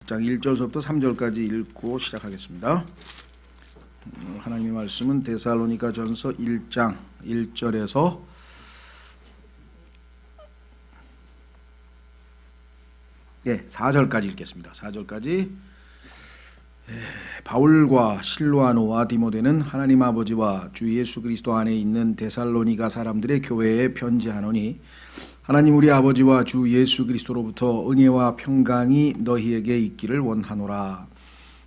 6장 1절부터 3절까지 읽고 시작하겠습니다. 하나님의 말씀은 데살로니가 전서 1장 1절에서 4절까지 읽겠습니다. 4절까지. 바울과 실로아노와 디모데는 하나님 아버지와 주 예수 그리스도 안에 있는 데살로니가 사람들의 교회에 편지하노니, 하나님 우리 아버지와 주 예수 그리스도로부터 은혜와 평강이 너희에게 있기를 원하노라.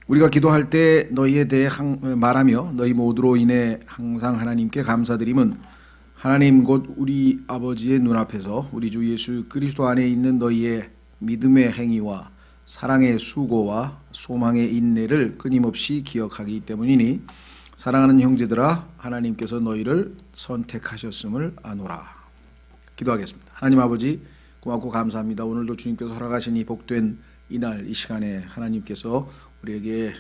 우리가 기도할 때 너희에 대해 말하며 너희 모두로 인해 항상 하나님께 감사드림은, 하나님 곧 우리 아버지의 눈앞에서 우리 주 예수 그리스도 안에 있는 너희의 믿음의 행위와 사랑의 수고와 소망의 인내를 끊임없이 기억하기 때문이니, 사랑하는 형제들아, 하나님께서 너희를 선택하셨음을 아노라. 기도하겠습니다. 하나님 아버지, 고맙고 감사합니다. 오늘도 주님께서 허락하신 이 복된 이날, 이 시간에 하나님께서 우리에게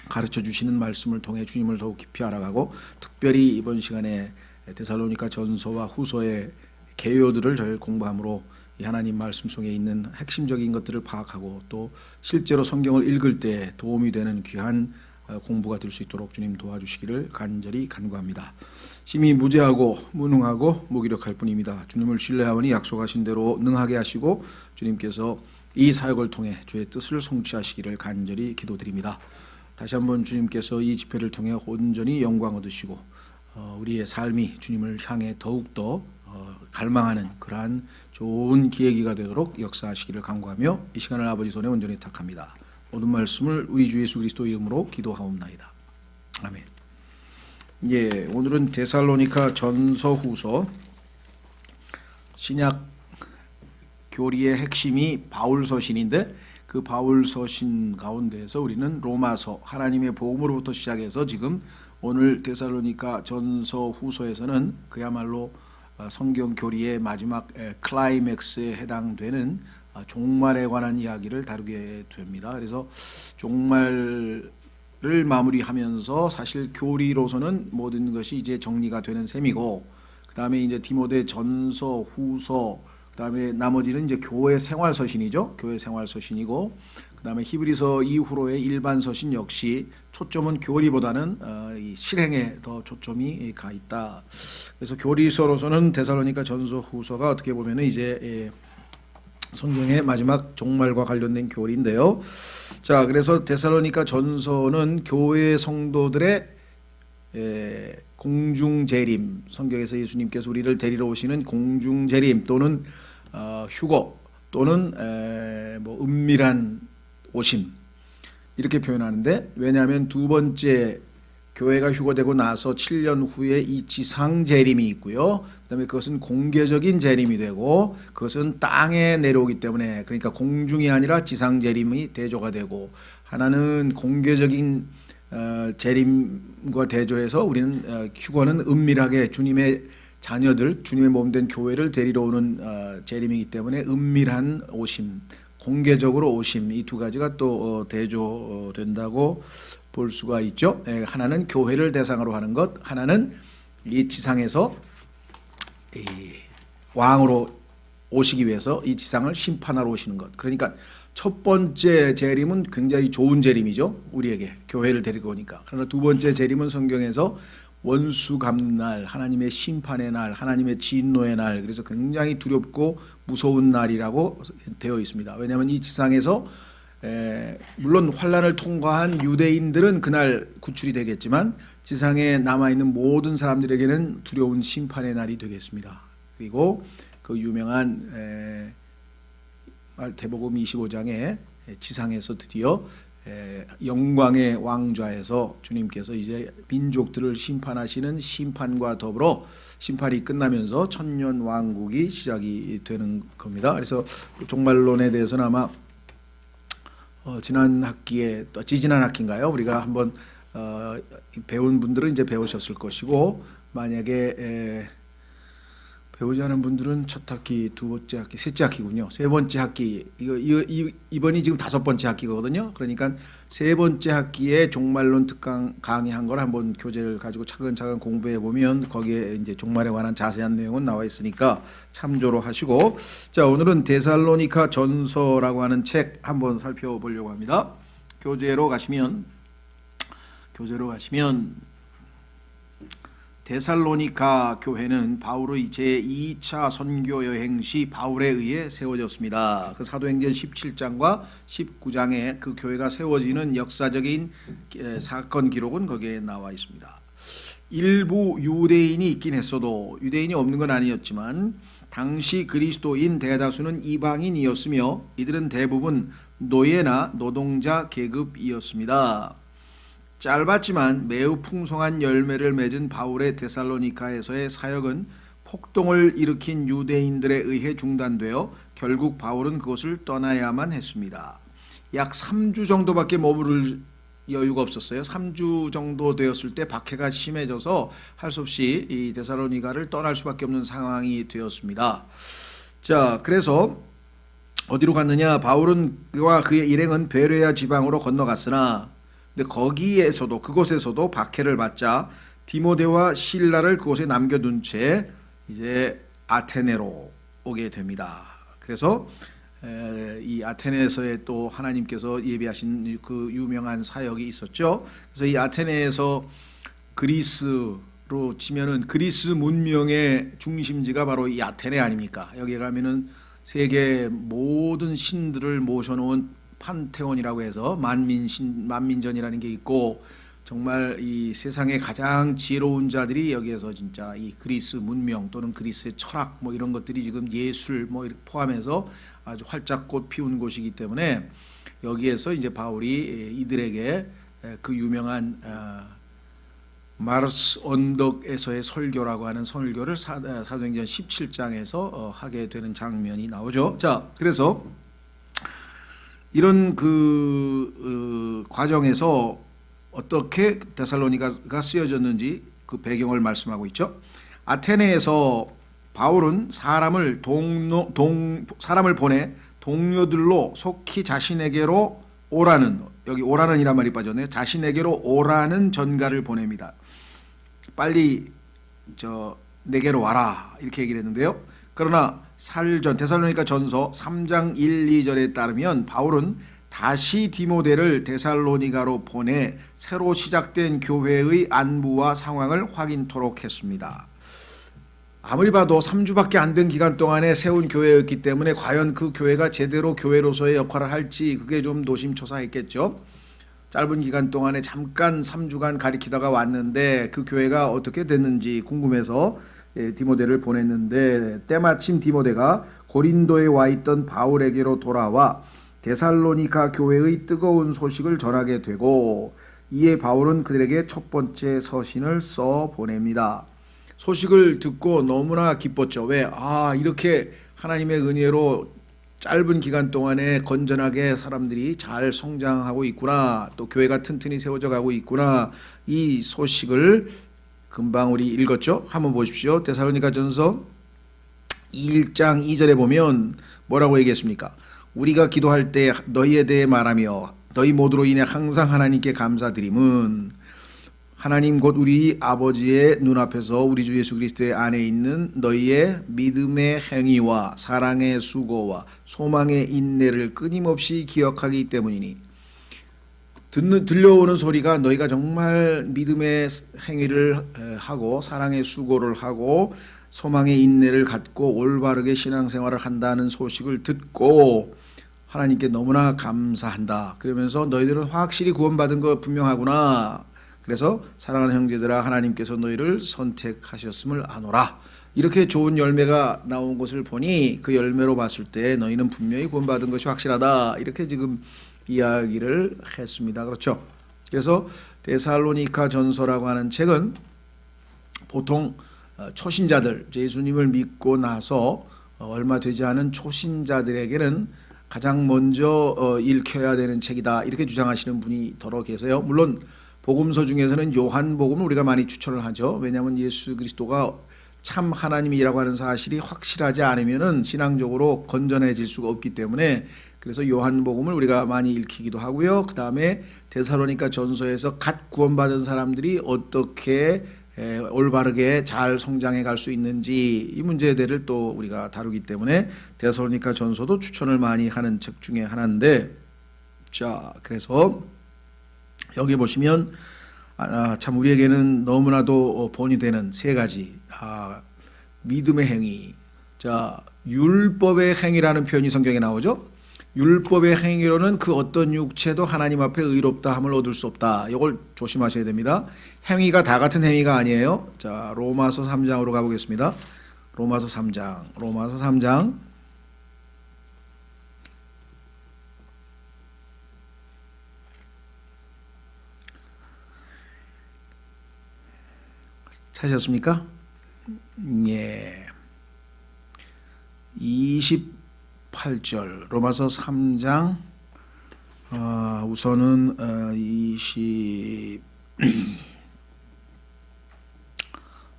가르쳐 주시는 말씀을 통해 주님을 더욱 깊이 알아가고, 특별히 이번 시간에 데살로니가 전서와 후서의 개요들을 잘 공부함으로 이 하나님 말씀 속에 있는 핵심적인 것들을 파악하고, 또 실제로 성경을 읽을 때 도움이 되는 귀한 공부가 될 수 있도록 주님 도와주시기를 간절히 간구합니다. 심히 무죄하고 무능하고 무기력할 뿐입니다. 주님을 신뢰하오니 약속하신 대로 능하게 하시고, 주님께서 이 사역을 통해 주의 뜻을 성취하시기를 간절히 기도드립니다. 다시 한번 주님께서 이 집회를 통해 온전히 영광 얻으시고, 우리의 삶이 주님을 향해 더욱더 갈망하는 그러한 좋은 기회가 되도록 역사하시기를 간구하며, 이 시간을 아버지 손에 온전히 탁합니다. 모든 말씀을 우리 주 예수 그리스도 이름으로 기도하옵나이다. 아멘. 오늘은 데살로니가 전서 후서, 신약 교리의 핵심이 바울 서신인데, 그 바울 서신 가운데에서 우리는 로마서, 하나님의 복음으로부터 시작해서 지금 오늘 데살로니가 전서 후서에서는 그야말로 성경 교리의 마지막 클라이맥스에 해당되는 종말에 관한 이야기를 다루게 됩니다. 그래서 종말을 마무리하면서 사실 교리로서는 모든 것이 이제 정리가 되는 셈이고, 그 다음에 이제 디모데 전서, 후서, 그 다음에 나머지는 이제 교회 생활 서신이죠. 교회 생활 서신이고, 그 다음에 히브리서 이후로의 일반 서신 역시 초점은 교리보다는 이 실행에 더 초점이 가 있다. 그래서 교리서로서는 데살로니가 전서, 후서가 어떻게 보면은 이제 성경의 마지막 종말과 관련된 교리인데요. 자, 그래서 데살로니가 전서는 교회 성도들의 공중재림, 성경에서 예수님께서 우리를 데리러 오시는 공중재림 또는 휴거 또는 은밀한 오심, 이렇게 표현하는데, 왜냐하면 두 번째 교회가 휴거되고 나서 7년 후에 이 지상 재림이 있고요. 그다음에 그것은 공개적인 재림이 되고, 그것은 땅에 내려오기 때문에, 그러니까 공중이 아니라 지상 재림이 대조가 되고, 하나는 공개적인 재림과 대조해서 우리는 휴거는 은밀하게 주님의 자녀들, 주님의 몸된 교회를 데리러 오는 재림이기 때문에 은밀한 오심, 공개적으로 오심, 이 두 가지가 또 대조된다고 볼 수가 있죠. 하나는 교회를 대상으로 하는 것, 하나는 이 지상에서 이 왕으로 오시기 위해서 이 지상을 심판하러 오시는 것. 그러니까 첫 번째 재림은 굉장히 좋은 재림이죠, 우리에게 교회를 데리고 오니까. 그러나 두 번째 재림은 성경에서 원수 갚는 날, 하나님의 심판의 날, 하나님의 진노의 날, 그래서 굉장히 두렵고 무서운 날이라고 되어 있습니다. 왜냐하면 이 지상에서 물론 환란을 통과한 유대인들은 그날 구출이 되겠지만, 지상에 남아있는 모든 사람들에게는 두려운 심판의 날이 되겠습니다. 그리고 그 유명한 마태복음 25장에 지상에서 드디어 영광의 왕좌에서 주님께서 이제 민족들을 심판하시는 심판과 더불어 심판이 끝나면서 천년 왕국이 시작이 되는 겁니다. 그래서 종말론에 대해서는 아마 지난 학기에, 또 지지난 학기인가요? 우리가 한번 배운 분들은 이제 배우셨을 것이고, 만약에 배우지 않은 분들은 첫 학기, 두 번째 학기, 셋째 학기군요. 세 번째 학기, 이번이 지금 다섯 번째 학기거든요. 그러니까 세 번째 학기에 종말론 특강 강의한 걸 한번 교재를 가지고 차근차근 공부해 보면 거기에 이제 종말에 관한 자세한 내용은 나와 있으니까 참조로 하시고, 자, 오늘은 데살로니가 전서라고 하는 책 한번 살펴보려고 합니다. 교재로 가시면 데살로니가 교회는 바울의 제2차 선교 여행 시 바울에 의해 세워졌습니다. 그 사도행전 17장과 19장에 그 교회가 세워지는 역사적인 사건 기록은 거기에 나와 있습니다. 일부 유대인이 있긴 했어도 유대인이 없는 건 아니었지만 당시 그리스도인 대다수는 이방인이었으며 이들은 대부분 노예나 노동자 계급이었습니다. 짧았지만 매우 풍성한 열매를 맺은 바울의 데살로니가에서의 사역은 폭동을 일으킨 유대인들에 의해 중단되어 결국 바울은 그것을 떠나야만 했습니다. 약 3주 정도밖에 머무를 여유가 없었어요. 3주 정도 되었을 때 박해가 심해져서 할 수 없이 이 데살로니가를 떠날 수밖에 없는 상황이 되었습니다. 자, 그래서 어디로 갔느냐? 바울은 그와 그의 일행은 베레아 지방으로 건너갔으나 근데 그곳에서도 박해를 받자 디모데와 실라를 그곳에 남겨둔 채 이제 아테네로 오게 됩니다. 그래서 이 아테네에서의 또 하나님께서 예비하신 그 유명한 사역이 있었죠. 그래서 이 아테네에서 그리스로 치면은 그리스 문명의 중심지가 바로 이 아테네 아닙니까? 여기 가면은 세계 모든 신들을 모셔놓은 판테온이라고 해서 만민전이라는 게 있고 정말 이 세상의 가장 지혜로운 자들이 여기에서 진짜 이 그리스 문명 또는 그리스의 철학 뭐 이런 것들이 지금 예술 뭐 포함해서 아주 활짝 꽃 피운 곳이기 때문에 여기에서 이제 바울이 이들에게 그 유명한 마르스 언덕에서의 설교라고 하는 설교를 사도행전 17장에서 하게 되는 장면이 나오죠. 자, 그래서 이런 과정에서 어떻게 데살로니가가 쓰여졌는지 그 배경을 말씀하고 있죠. 아테네에서 바울은 사람을 보내 동료들로 속히 자신에게로 오라는, 여기 오라는이란 말이 빠졌네요. 자신에게로 오라는 전가를 보냅니다. 빨리 내게로 와라 이렇게 얘기를 했는데요. 그러나 데살로니가 전서 3장 1, 2절에 따르면 바울은 다시 디모데를 데살로니가로 보내 새로 시작된 교회의 안부와 상황을 확인토록 했습니다. 아무리 봐도 3주밖에 안 된 기간 동안에 세운 교회였기 때문에 과연 그 교회가 제대로 교회로서의 역할을 할지 그게 좀 노심초사했겠죠. 짧은 기간 동안에 잠깐 3주간 가리키다가 왔는데 그 교회가 어떻게 됐는지 궁금해서 디모데를 보냈는데 때마침 디모데가 고린도에 와 있던 바울에게로 돌아와 데살로니가 교회의 뜨거운 소식을 전하게 되고 이에 바울은 그들에게 첫 번째 서신을 써 보냅니다. 소식을 듣고 너무나 기뻤죠. 왜? 이렇게 하나님의 은혜로 짧은 기간 동안에 건전하게 사람들이 잘 성장하고 있구나. 또 교회가 튼튼히 세워져 가고 있구나. 이 소식을 금방 우리 읽었죠? 한번 보십시오. 데살로니가 전서 1장 2절에 보면 뭐라고 얘기했습니까? 우리가 기도할 때 너희에 대해 말하며 너희 모두로 인해 항상 하나님께 감사드림은 하나님 곧 우리 아버지의 눈앞에서 우리 주 예수 그리스도의 안에 있는 너희의 믿음의 행위와 사랑의 수고와 소망의 인내를 끊임없이 기억하기 때문이니 들려오는 소리가 너희가 정말 믿음의 행위를 하고 사랑의 수고를 하고 소망의 인내를 갖고 올바르게 신앙생활을 한다는 소식을 듣고 하나님께 너무나 감사한다. 그러면서 너희들은 확실히 구원받은 거 분명하구나. 그래서 사랑하는 형제들아 하나님께서 너희를 선택하셨음을 아노라. 이렇게 좋은 열매가 나온 것을 보니 그 열매로 봤을 때 너희는 분명히 구원받은 것이 확실하다. 이렇게 지금 이야기를 했습니다. 그렇죠? 그래서 데살로니가 전서라고 하는 책은 보통 초신자들, 예수님을 믿고 나서 얼마 되지 않은 초신자들에게는 가장 먼저 읽혀야 되는 책이다. 이렇게 주장하시는 분이 더러 계세요. 물론 복음서 중에서는 요한복음을 우리가 많이 추천을 하죠. 왜냐하면 예수 그리스도가 참 하나님이라고 하는 사실이 확실하지 않으면은 신앙적으로 건전해질 수가 없기 때문에 그래서 요한복음을 우리가 많이 읽히기도 하고요. 그 다음에 데살로니가 전서에서 갓 구원받은 사람들이 어떻게 올바르게 잘 성장해 갈 수 있는지 이 문제들을 또 우리가 다루기 때문에 데살로니가 전서도 추천을 많이 하는 책 중에 하나인데, 자 그래서 여기 보시면 참 우리에게는 너무나도 본이 되는 세 가지 믿음의 행위. 자 율법의 행위라는 표현이 성경에 나오죠. 율법의 행위로는 그 어떤 육체도 하나님 앞에 의롭다 함을 얻을 수 없다. 이걸 조심하셔야 됩니다. 행위가 다 같은 행위가 아니에요. 자 로마서 3장으로 가보겠습니다. 로마서 3장 찾으셨습니까? 예. 28절 로마서 3장 우선은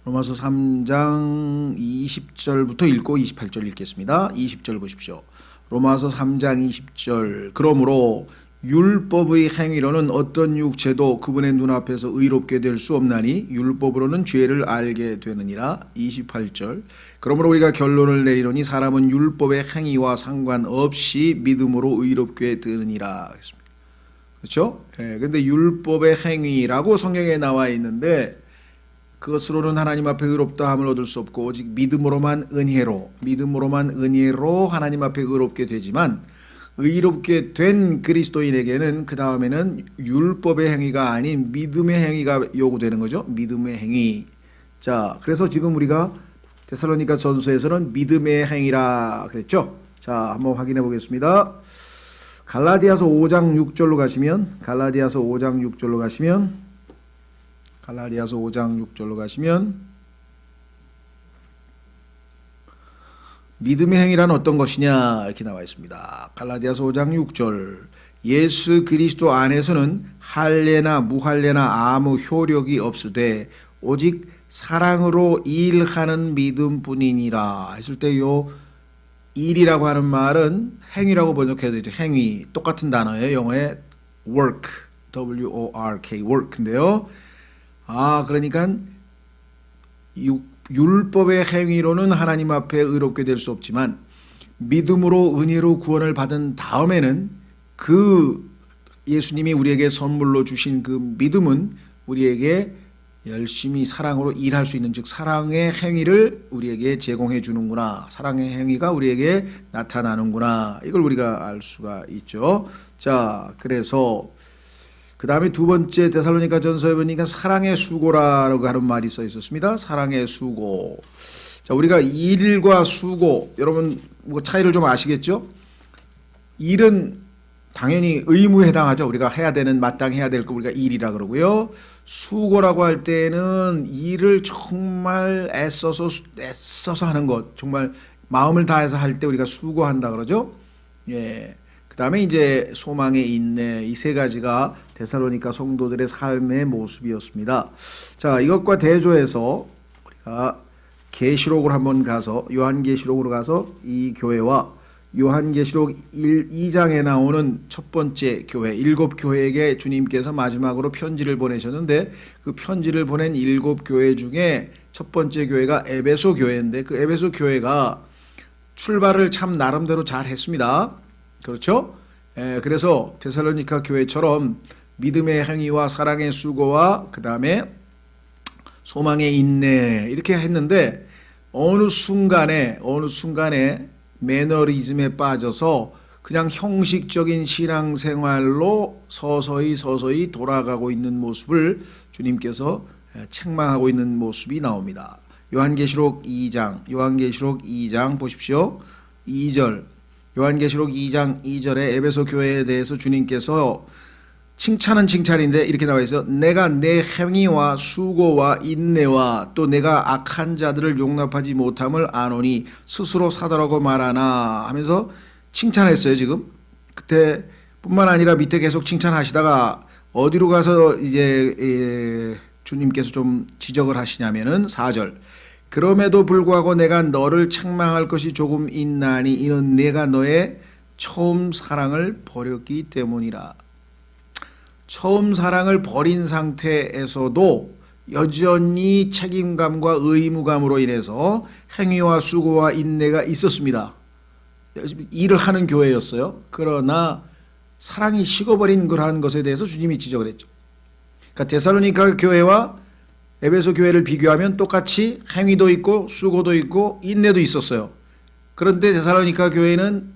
로마서 3장 20절부터 읽고 28절 읽겠습니다. 20절 보십시오. 로마서 3장 20절 그러므로 율법의 행위로는 어떤 육체도 그분의 눈앞에서 의롭게 될 수 없나니 율법으로는 죄를 알게 되느니라. 28절 그러므로 우리가 결론을 내리노니 사람은 율법의 행위와 상관없이 믿음으로 의롭게 되느니라. 그렇죠? 근데 율법의 행위라고 성경에 나와 있는데 그것으로는 하나님 앞에 의롭다 함을 얻을 수 없고 오직 믿음으로만 은혜로 하나님 앞에 의롭게 되지만 의롭게 된 그리스도인에게는 그 다음에는 율법의 행위가 아닌 믿음의 행위가 요구되는 거죠. 믿음의 행위. 자, 그래서 지금 우리가 데살로니가 전서에서는 믿음의 행위라 그랬죠. 자, 한번 확인해 보겠습니다. 갈라디아서 5장 6절로 가시면 믿음의 행위란 어떤 것이냐 이렇게 나와 있습니다. 갈라디아서 5장 6절 예수 그리스도 안에서는 할례나 무할례나 아무 효력이 없으되 오직 사랑으로 일하는 믿음뿐이니라 했을 때 요 일이라고 하는 말은 행위라고 번역해야 되죠. 행위 똑같은 단어예요. 영어의 work, W-O-R-K, work인데요. 그러니까 율법의 행위로는 하나님 앞에 의롭게 될 수 없지만 믿음으로 은혜로 구원을 받은 다음에는 그 예수님이 우리에게 선물로 주신 그 믿음은 우리에게 열심히 사랑으로 일할 수 있는 즉 사랑의 행위를 우리에게 제공해 주는구나. 사랑의 행위가 우리에게 나타나는구나. 이걸 우리가 알 수가 있죠. 자, 그래서 그 다음에 두 번째 데살로니가 전서에 보니까 사랑의 수고라고 하는 말이 써 있었습니다. 사랑의 수고. 자, 우리가 일과 수고, 여러분 뭐 차이를 좀 아시겠죠? 일은 당연히 의무에 해당하죠. 우리가 해야 되는 마땅히 해야 될 거 우리가 일이라 그러고요. 수고라고 할 때는 일을 정말 애써서 하는 것, 정말 마음을 다해서 할 때 우리가 수고한다 그러죠. 예. 그 다음에 이제 소망의 인내 이 세 가지가 데살로니가 성도들의 삶의 모습이었습니다. 자, 이것과 대조해서 우리가 계시록으로 한번 가서 요한계시록으로 가서 이 교회와 요한계시록 2장에 나오는 첫 번째 교회 7교회에게 주님께서 마지막으로 편지를 보내셨는데 그 편지를 보낸 7교회 중에 첫 번째 교회가 에베소 교회인데 그 에베소 교회가 출발을 참 나름대로 잘 했습니다. 그렇죠? 그래서 데살로니가 교회처럼 믿음의 행위와 사랑의 수고와 그 다음에 소망의 인내 이렇게 했는데 어느 순간에 매너리즘에 빠져서 그냥 형식적인 신앙생활로 서서히 돌아가고 있는 모습을 주님께서 책망하고 있는 모습이 나옵니다. 요한계시록 2장 보십시오. 2절 요한계시록 2장 2절에 에베소 교회에 대해서 주님께서 칭찬은 칭찬인데 이렇게 나와 있어요. 내가 내 행위와 수고와 인내와 또 내가 악한 자들을 용납하지 못함을 아노니 스스로 사더라고 말하나 하면서 칭찬했어요. 지금 그때 뿐만 아니라 밑에 계속 칭찬하시다가 어디로 가서 이제 주님께서 좀 지적을 하시냐면은 4절 그럼에도 불구하고 내가 너를 책망할 것이 조금 있나니 이는 내가 너의 처음 사랑을 버렸기 때문이라. 처음 사랑을 버린 상태에서도 여전히 책임감과 의무감으로 인해서 행위와 수고와 인내가 있었습니다. 일을 하는 교회였어요. 그러나 사랑이 식어버린 그러한 것에 대해서 주님이 지적을 했죠. 그러니까 데살로니가 교회와 에베소 교회를 비교하면 똑같이 행위도 있고 수고도 있고 인내도 있었어요. 그런데 데살로니가 교회는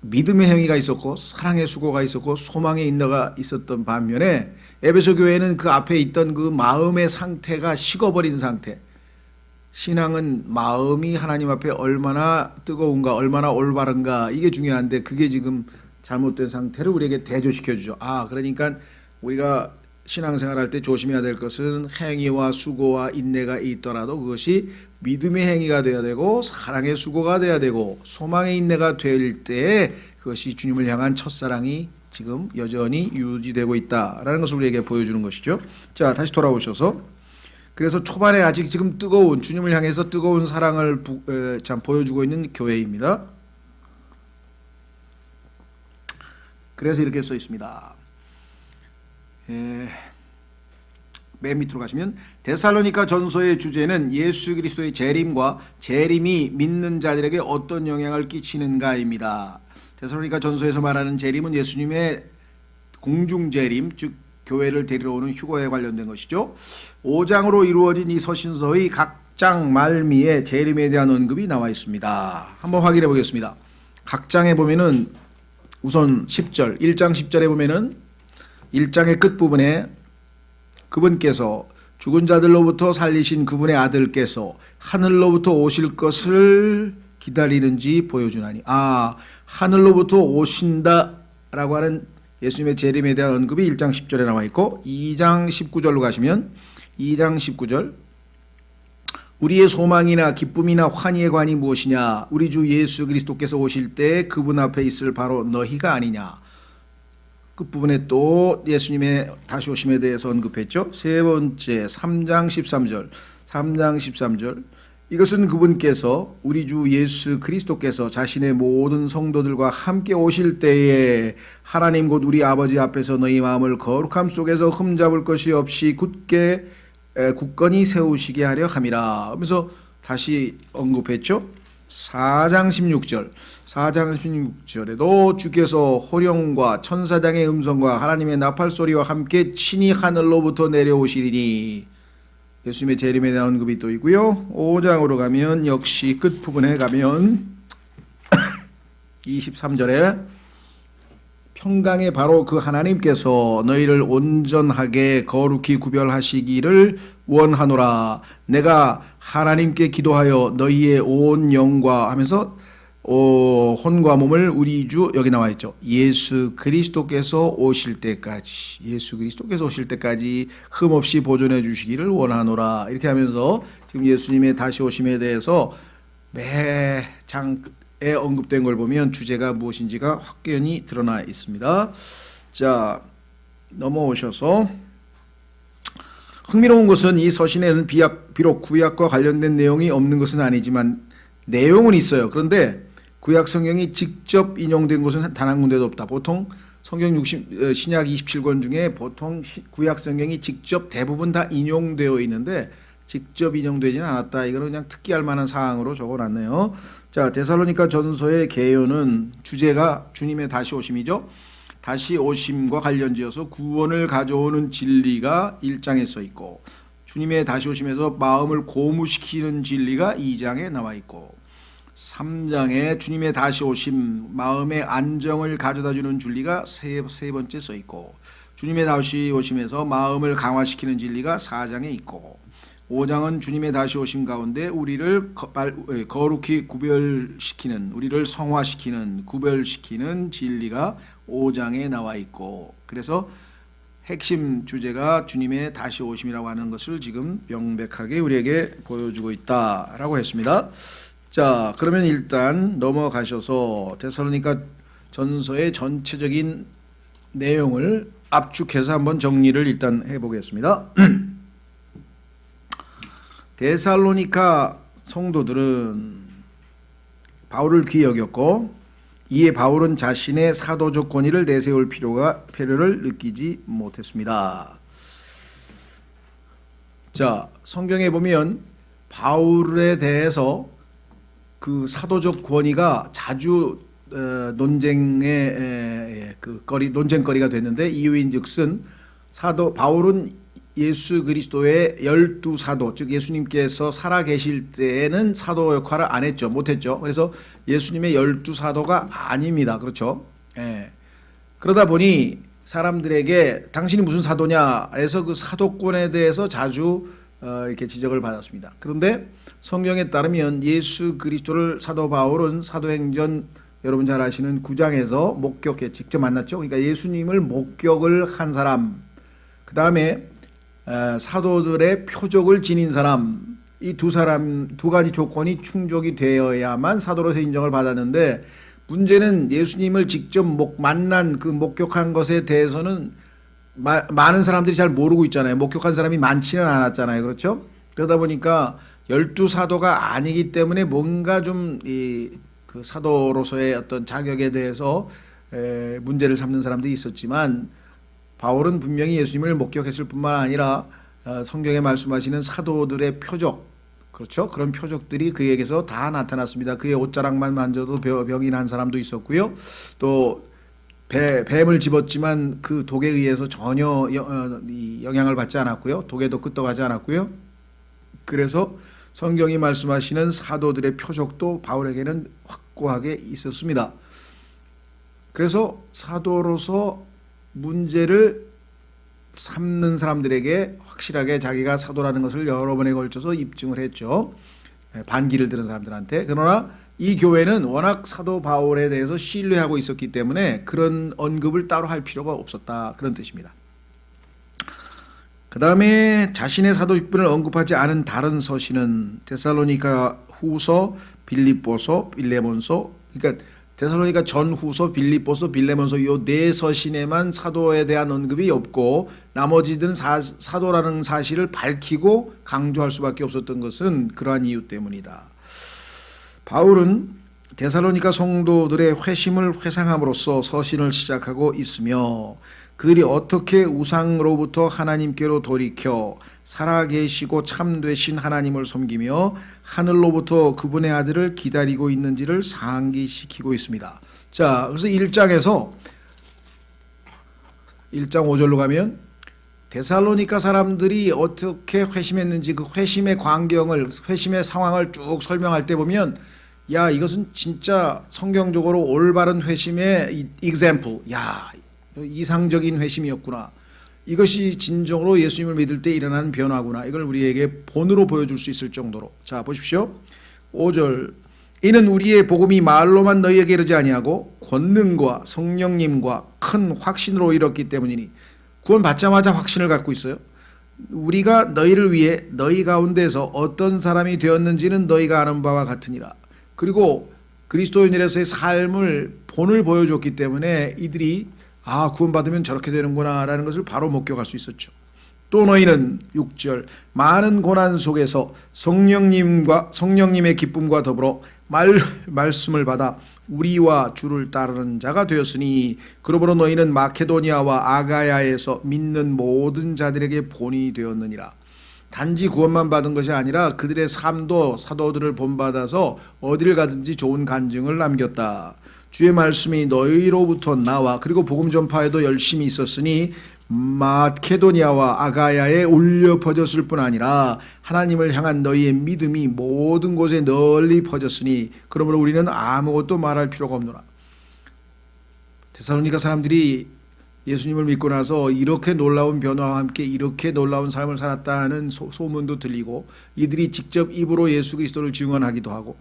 믿음의 행위가 있었고 사랑의 수고가 있었고 소망의 인내가 있었던 반면에 에베소 교회는 그 앞에 있던 그 마음의 상태가 식어버린 상태. 신앙은 마음이 하나님 앞에 얼마나 뜨거운가 얼마나 올바른가 이게 중요한데 그게 지금 잘못된 상태를 우리에게 대조시켜 주죠. 그러니까 우리가 신앙생활할 때 조심해야 될 것은 행위와 수고와 인내가 있더라도 그것이 믿음의 행위가 되어야 되고 사랑의 수고가 되어야 되고 소망의 인내가 될 때 그것이 주님을 향한 첫사랑이 지금 여전히 유지되고 있다라는 것을 우리에게 보여주는 것이죠. 자, 다시 돌아오셔서 그래서 초반에 아직 지금 뜨거운 주님을 향해서 뜨거운 사랑을 참 보여주고 있는 교회입니다. 그래서 이렇게 써 있습니다. 맨 밑으로 가시면 데살로니가 전서의 주제는 예수 그리스도의 재림과 재림이 믿는 자들에게 어떤 영향을 끼치는가입니다. 데살로니가 전서에서 말하는 재림은 예수님의 공중 재림, 즉 교회를 데리러 오는 휴거에 관련된 것이죠. 5장으로 이루어진 이 서신서의 각 장 말미에 재림에 대한 언급이 나와 있습니다. 한번 확인해 보겠습니다. 각 장에 보면은 우선 10절, 1장 10절에 보면은 1장의 끝부분에 그분께서 죽은 자들로부터 살리신 그분의 아들께서 하늘로부터 오실 것을 기다리는지 보여주나니. 하늘로부터 오신다라고 하는 예수님의 재림에 대한 언급이 1장 10절에 나와 있고 2장 19절로 가시면 2장 19절 우리의 소망이나 기쁨이나 환희의 관이 무엇이냐 우리 주 예수 그리스도께서 오실 때 그분 앞에 있을 바로 너희가 아니냐. 끝부분에 또 예수님의 다시 오심에 대해서 언급했죠. 세 번째 3장 13절 3장 13절 이것은 그분께서 우리 주 예수 그리스도께서 자신의 모든 성도들과 함께 오실 때에 하나님 곧 우리 아버지 앞에서 너희 마음을 거룩함 속에서 흠잡을 것이 없이 굳건히 세우시게 하려 함이라 하면서 다시 언급했죠. 4장 16절 4장 16절에도 주께서 호령과 천사장의 음성과 하나님의 나팔소리와 함께 친히 하늘로부터 내려오시리니 예수님의 재림에 대한 언급이 또 있고요. 5장으로 가면 역시 끝부분에 가면 23절에 평강의 바로 그 하나님께서 너희를 온전하게 거룩히 구별하시기를 원하노라. 내가 하나님께 기도하여 너희의 온 영과 하면서 혼과 몸을 우리 주 여기 나와 있죠. 예수 그리스도께서 오실 때까지 예수 그리스도께서 오실 때까지 흠없이 보존해 주시기를 원하노라. 이렇게 하면서 지금 예수님의 다시 오심에 대해서 매 장에 언급된 걸 보면 주제가 무엇인지가 확연히 드러나 있습니다. 자, 넘어오셔서 흥미로운 것은 이 서신에는 비록 구약과 관련된 내용이 없는 것은 아니지만 내용은 있어요. 그런데 구약 성경이 직접 인용된 곳은 단 한 군데도 없다. 보통 성경 신약 27권 중에 보통 구약 성경이 직접 대부분 다 인용되어 있는데 직접 인용되지는 않았다. 이거는 그냥 특기할 만한 사항으로 적어놨네요. 자, 데살로니가 전서의 개요는 주제가 주님의 다시 오심이죠. 다시 오심과 관련지어서 구원을 가져오는 진리가 1장에 써 있고 주님의 다시 오심에서 마음을 고무시키는 진리가 2장에 나와 있고 3장에 주님의 다시 오심 마음의 안정을 가져다주는 진리가 세 번째 써 있고 주님의 다시 오심에서 마음을 강화시키는 진리가 4장에 있고 5장은 주님의 다시 오심 가운데 우리를 거룩히 구별시키는 우리를 성화시키는 구별시키는 진리가 5장에 나와 있고 그래서 핵심 주제가 주님의 다시 오심이라고 하는 것을 지금 명백하게 우리에게 보여주고 있다라고 했습니다. 자, 그러면 일단 넘어가셔서 데살로니가 전서의 전체적인 내용을 압축해서 한번 정리를 일단 해보겠습니다. 데살로니가 성도들은 바울을 귀히 여겼고 이에 바울은 자신의 사도적 권위를 내세울 필요를 느끼지 못했습니다. 자, 성경에 보면 바울에 대해서 그 사도적 권위가 자주 논쟁거리가 됐는데 이유인즉슨 바울은 예수 그리스도의 12사도, 즉 예수님께서 살아계실 때에는 사도 역할을 안 했죠. 못했죠. 그래서 예수님의 12사도가 아닙니다. 그렇죠? 예. 그러다 보니 사람들에게 당신이 무슨 사도냐 해서 그 사도권에 대해서 자주 이렇게 지적을 받았습니다. 그런데 성경에 따르면 예수 그리스도를 사도 바울은 사도행전 여러분 잘 아시는 9장에서 직접 만났죠. 그러니까 예수님을 목격을 한 사람, 그 다음에 사도들의 표적을 지닌 사람, 이 두 가지 조건이 충족이 되어야만 사도로서 인정을 받았는데, 문제는 예수님을 직접 만난 그 목격한 것에 대해서는 많은 사람들이 잘 모르고 있잖아요. 목격한 사람이 많지는 않았잖아요. 그렇죠? 그러다 보니까 12사도가 아니기 때문에 뭔가 좀 그 사도로서의 어떤 자격에 대해서 문제를 삼는 사람들이 있었지만, 바울은 분명히 예수님을 목격했을 뿐만 아니라 성경에 말씀하시는 사도들의 표적, 그렇죠? 그런 표적들이 그에게서 다 나타났습니다. 그의 옷자락만 만져도 병이 난 사람도 있었고요. 또 뱀을 집었지만 그 독에 의해서 전혀 영향을 받지 않았고요. 독에도 끄떡하지 않았고요. 그래서 성경이 말씀하시는 사도들의 표적도 바울에게는 확고하게 있었습니다. 그래서 사도로서 문제를 삼는 사람들에게 확실하게 자기가 사도라는 것을 여러 번에 걸쳐서 입증을 했죠. 반기를 들은 사람들한테. 그러나 이 교회는 워낙 사도 바울에 대해서 신뢰하고 있었기 때문에 그런 언급을 따로 할 필요가 없었다, 그런 뜻입니다. 그 다음에 자신의 사도직분을 언급하지 않은 다른 서신은 데살로니가 후서, 빌립보서, 빌레몬서, 그러니까 데살로니가 전후서, 빌립보서, 빌레몬서 이 네 서신에만 사도에 대한 언급이 없고 나머지들은 사도라는 사실을 밝히고 강조할 수밖에 없었던 것은 그러한 이유 때문이다. 바울은 데살로니가 성도들의 회심을 회상함으로써 서신을 시작하고 있으며, 그들이 어떻게 우상으로부터 하나님께로 돌이켜 살아계시고 참되신 하나님을 섬기며 하늘로부터 그분의 아들을 기다리고 있는지를 상기시키고 있습니다. 자, 그래서 1장 5절로 가면 데살로니가 사람들이 어떻게 회심했는지 그 회심의 회심의 상황을 쭉 설명할 때 보면, 야, 이것은 진짜 성경적으로 올바른 회심의 example, 야, 이상적인 회심이었구나. 이것이 진정으로 예수님을 믿을 때 일어나는 변화구나. 이걸 우리에게 본으로 보여줄 수 있을 정도로. 자, 보십시오. 5절. 이는 우리의 복음이 말로만 너희에게 이르지 아니하고 권능과 성령님과 큰 확신으로 이뤘기 때문이니. 구원 받자마자 확신을 갖고 있어요. 우리가 너희를 위해 너희 가운데서 어떤 사람이 되었는지는 너희가 아는 바와 같으니라. 그리고 그리스도인으로서의 삶을 본을 보여줬기 때문에 이들이 구원받으면 저렇게 되는구나 라는 것을 바로 목격할 수 있었죠. 또 너희는 6절 많은 고난 속에서 성령님의 기쁨과 더불어 말씀을 받아 우리와 주를 따르는 자가 되었으니, 그러므로 너희는 마케도니아와 아가야에서 믿는 모든 자들에게 본이 되었느니라. 단지 구원만 받은 것이 아니라 그들의 삶도 사도들을 본받아서 어딜 가든지 좋은 간증을 남겼다. 주의 말씀이 너희로부터 나와 그리고 복음 전파에도 열심히 있었으니 마케도니아와 아가야에 울려 퍼졌을 뿐 아니라 하나님을 향한 너희의 믿음이 모든 곳에 널리 퍼졌으니 그러므로 우리는 아무것도 말할 필요가 없노라. 데살로니가 사람들이 예수님을 믿고 나서 이렇게 놀라운 변화와 함께 이렇게 놀라운 삶을 살았다는 소문도 들리고 이들이 직접 입으로 예수 그리스도를 증언하기도 하고,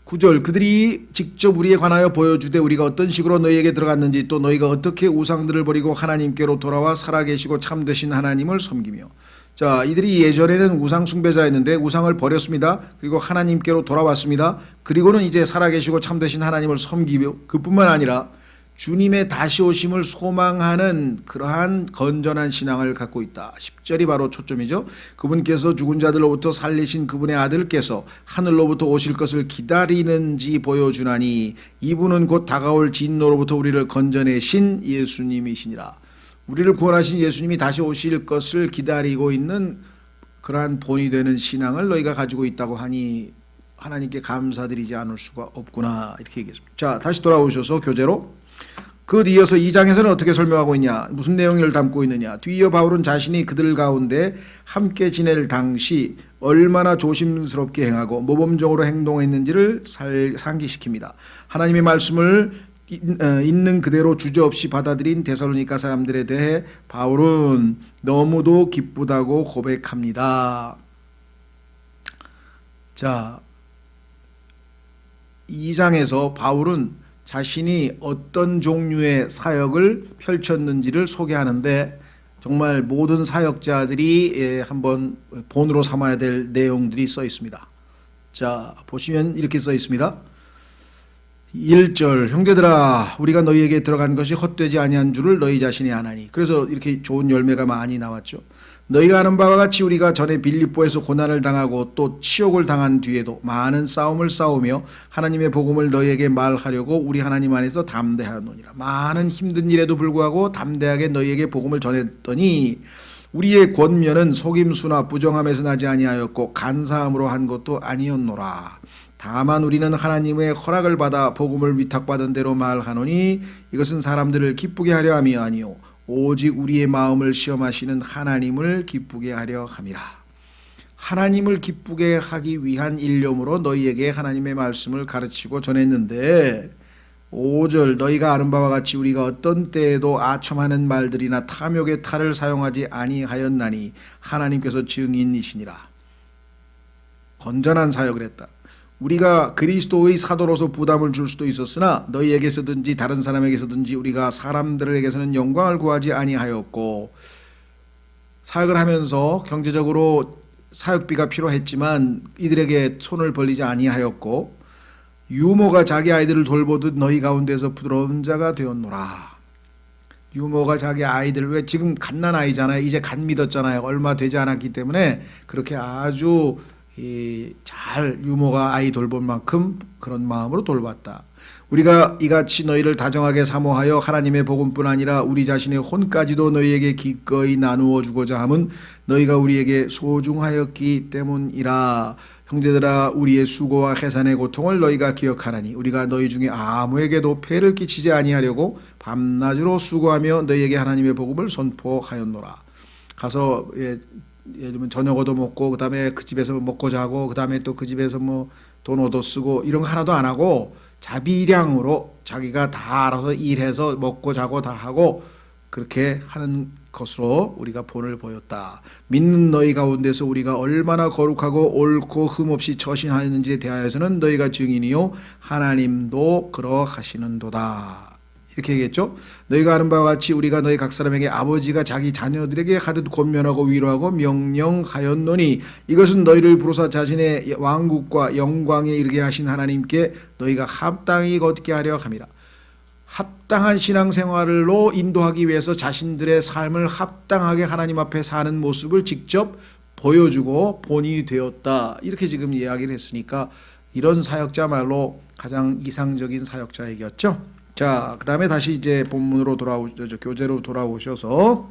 9절 그들이 직접 우리에 관하여 보여주되 우리가 어떤 식으로 너희에게 들어갔는지 또 너희가 어떻게 우상들을 버리고 하나님께로 돌아와 살아계시고 참되신 하나님을 섬기며. 자, 이들이 예전에는 우상 숭배자였는데 우상을 버렸습니다. 그리고 하나님께로 돌아왔습니다. 그리고는 이제 살아계시고 참되신 하나님을 섬기며, 그뿐만 아니라 주님의 다시 오심을 소망하는 그러한 건전한 신앙을 갖고 있다. 10절이 바로 초점이죠. 그분께서 죽은 자들로부터 살리신 그분의 아들께서 하늘로부터 오실 것을 기다리는지 보여주나니 이분은 곧 다가올 진노로부터 우리를 건져내신 예수님이시니라. 우리를 구원하신 예수님이 다시 오실 것을 기다리고 있는 그러한 본이 되는 신앙을 너희가 가지고 있다고 하니 하나님께 감사드리지 않을 수가 없구나, 이렇게 얘기했습니다. 자, 다시 돌아오셔서 교재로 그 뒤이어서 2장에서는 어떻게 설명하고 있냐, 무슨 내용을 담고 있느냐. 뒤이어 바울은 자신이 그들 가운데 함께 지낼 당시 얼마나 조심스럽게 행하고 모범적으로 행동했는지를 상기시킵니다. 하나님의 말씀을 있는 그대로 주저없이 받아들인 데살로니가 사람들에 대해 바울은 너무도 기쁘다고 고백합니다. 자, 2장에서 바울은 자신이 어떤 종류의 사역을 펼쳤는지를 소개하는데 정말 모든 사역자들이 한번 본으로 삼아야 될 내용들이 써 있습니다. 자, 보시면 이렇게 써 있습니다. 1절, 형제들아 우리가 너희에게 들어간 것이 헛되지 아니한 줄을 너희 자신이 아나니. 그래서 이렇게 좋은 열매가 많이 나왔죠. 너희가 아는 바와 같이 우리가 전에 빌립보에서 고난을 당하고 또 치욕을 당한 뒤에도 많은 싸움을 싸우며 하나님의 복음을 너희에게 말하려고 우리 하나님 안에서 담대하노니라. 많은 힘든 일에도 불구하고 담대하게 너희에게 복음을 전했더니 우리의 권면은 속임수나 부정함에서 나지 아니하였고 간사함으로 한 것도 아니었노라. 다만 우리는 하나님의 허락을 받아 복음을 위탁받은 대로 말하노니 이것은 사람들을 기쁘게 하려 함이 아니요 오직 우리의 마음을 시험하시는 하나님을 기쁘게 하려 함이라. 하나님을 기쁘게 하기 위한 일념으로 너희에게 하나님의 말씀을 가르치고 전했는데 5절, 너희가 아는 바와 같이 우리가 어떤 때에도 아첨하는 말들이나 탐욕의 탈을 사용하지 아니하였나니 하나님께서 증인이시니라. 건전한 사역을 했다. 우리가 그리스도의 사도로서 부담을 줄 수도 있었으나 너희에게서든지 다른 사람에게서든지 우리가 사람들에게서는 영광을 구하지 아니하였고, 사역을 하면서 경제적으로 사역비가 필요했지만 이들에게 손을 벌리지 아니하였고, 유모가 자기 아이들을 돌보듯 너희 가운데서 부드러운 자가 되었노라. 유모가 자기 아이들, 왜 지금 갓난 아이잖아요. 이제 갓 믿었잖아요. 얼마 되지 않았기 때문에 그렇게 아주 잘 유모가 아이 돌본 만큼 그런 마음으로 돌봤다. 우리가 이같이 너희를 다정하게 사모하여 하나님의 복음뿐 아니라 우리 자신의 혼까지도 너희에게 기꺼이 나누어 주고자 함은 너희가 우리에게 소중하였기 때문이라. 형제들아 우리의 수고와 해산의 고통을 너희가 기억하나니 우리가 너희 중에 아무에게도 폐를 끼치지 아니하려고 밤낮으로 수고하며 너희에게 하나님의 복음을 선포하였노라. 가서 예를 들면 저녁 얻어 먹고 그 다음에 그 집에서 먹고 자고 그 다음에 또 그 집에서 뭐 돈 얻어 쓰고 이런 거 하나도 안 하고 자비량으로 자기가 다 알아서 일해서 먹고 자고 다 하고 그렇게 하는 것으로 우리가 본을 보였다. 믿는 너희 가운데서 우리가 얼마나 거룩하고 옳고 흠없이 처신하였는지에 대하여서는 너희가 증인이요 하나님도 그러하시는도다. 이렇게 얘기했죠. 너희가 아는 바와 같이 우리가 너희 각 사람에게 아버지가 자기 자녀들에게 하듯 권면하고 위로하고 명령하였노니 이것은 너희를 부르사 자신의 왕국과 영광에 이르게 하신 하나님께 너희가 합당히 걷게 하려 함이라. 합당한 신앙생활로 인도하기 위해서 자신들의 삶을 합당하게 하나님 앞에 사는 모습을 직접 보여주고 본인이 되었다. 이렇게 지금 이야기를 했으니까 이런 사역자말로 가장 이상적인 사역자이겠죠. 자, 그 다음에 다시 이제 본문으로 교재로 돌아오셔서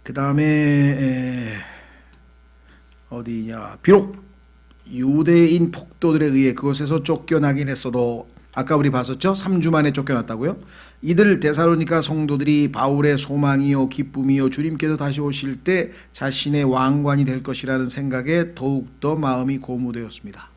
그 다음에 어디냐, 비록 유대인 폭도들에 의해 그곳에서 쫓겨나긴 했어도 아까 우리 봤었죠? 3주 만에 쫓겨났다고요? 이들 데살로니가 성도들이 바울의 소망이요 기쁨이요 주님께서 다시 오실 때 자신의 왕관이 될 것이라는 생각에 더욱더 마음이 고무되었습니다.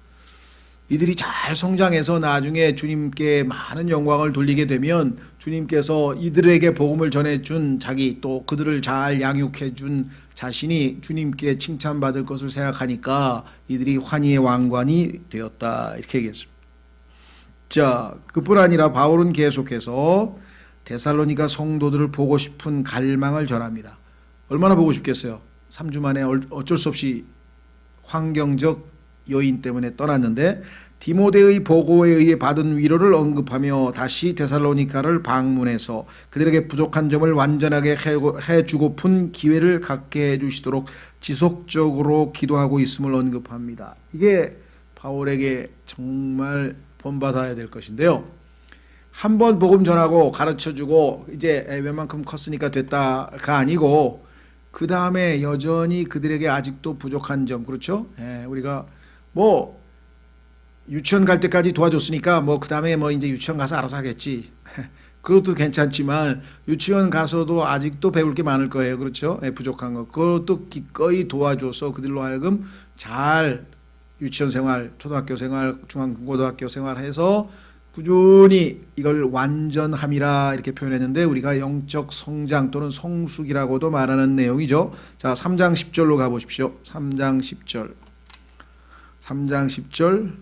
이들이 잘 성장해서 나중에 주님께 많은 영광을 돌리게 되면 주님께서 이들에게 복음을 전해준 자기 또 그들을 잘 양육해준 자신이 주님께 칭찬받을 것을 생각하니까 이들이 환희의 왕관이 되었다. 이렇게 얘기했습니다. 자, 그뿐 아니라 바울은 계속해서 데살로니가 성도들을 보고 싶은 갈망을 전합니다. 얼마나 보고 싶겠어요? 3주 만에 어쩔 수 없이 환경적 요인 때문에 떠났는데 디모데의 보고에 의해 받은 위로를 언급하며 다시 데살로니가를 방문해서 그들에게 부족한 점을 완전하게 해주고픈 기회를 갖게 해주시도록 지속적으로 기도하고 있음을 언급합니다. 이게 바울에게 정말 본받아야 될 것인데요. 한번 복음 전하고 가르쳐주고 이제 웬만큼 컸으니까 됐다가 아니고 그 다음에 여전히 그들에게 아직도 부족한 점, 그렇죠? 우리가 뭐 유치원 갈 때까지 도와줬으니까 뭐 그 다음에 뭐 이제 유치원 가서 알아서 하겠지. 그것도 괜찮지만 유치원 가서도 아직도 배울 게 많을 거예요, 그렇죠? 부족한 거. 그것도 기꺼이 도와줘서 그들로 하여금 잘 유치원 생활, 초등학교 생활, 중고등학교 생활해서 꾸준히 이걸 완전함이라 이렇게 표현했는데 우리가 영적 성장 또는 성숙이라고도 말하는 내용이죠. 자, 3장 10절로 가보십시오. 3장 10절. 3장 10절.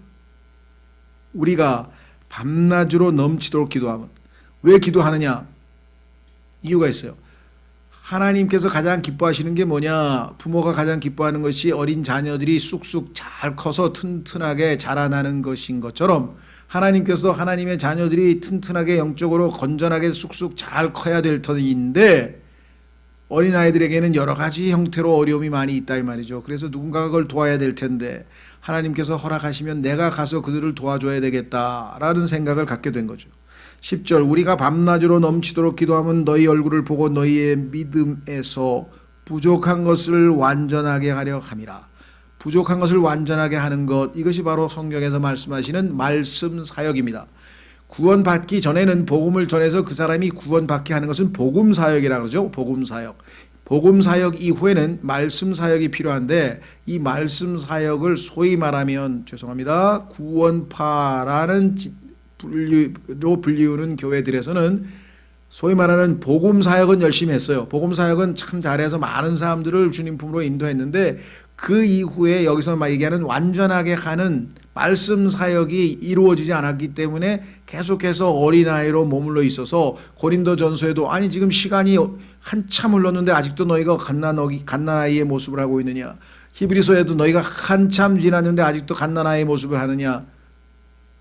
우리가 밤낮으로 넘치도록 기도하면. 왜 기도하느냐? 이유가 있어요. 하나님께서 가장 기뻐하시는 게 뭐냐? 부모가 가장 기뻐하는 것이 어린 자녀들이 쑥쑥 잘 커서 튼튼하게 자라나는 것인 것처럼 하나님께서도 하나님의 자녀들이 튼튼하게 영적으로 건전하게 쑥쑥 잘 커야 될 터인데 어린아이들에게는 여러 가지 형태로 어려움이 많이 있다 이 말이죠. 그래서 누군가가 그걸 도와야 될 텐데 하나님께서 허락하시면 내가 가서 그들을 도와줘야 되겠다라는 생각을 갖게 된 거죠. 10절 우리가 밤낮으로 넘치도록 기도하면 너희 얼굴을 보고 너희의 믿음에서 부족한 것을 완전하게 하려 함이라. 부족한 것을 완전하게 하는 것, 이것이 바로 성경에서 말씀하시는 말씀 사역입니다. 구원받기 전에는 복음을 전해서 그 사람이 구원받게 하는 것은 복음 사역이라고 그러죠. 복음 사역. 복음 사역 이후에는 말씀 사역이 필요한데 이 말씀 사역을 소위 말하면 죄송합니다. 구원파라는 분류로 불리우는 교회들에서는 소위 말하는 복음 사역은 열심히 했어요. 복음 사역은 참 잘해서 많은 사람들을 주님 품으로 인도했는데 그 이후에 여기서 막 얘기하는 완전하게 가는 말씀 사역이 이루어지지 않았기 때문에 계속해서 어린아이로 머물러 있어서 고린도전서에도 아니 지금 시간이 한참 흘렀는데 아직도 너희가 갓난아이의 모습을 하고 있느냐. 히브리서에도 너희가 한참 지났는데 아직도 갓난아이의 모습을 하느냐.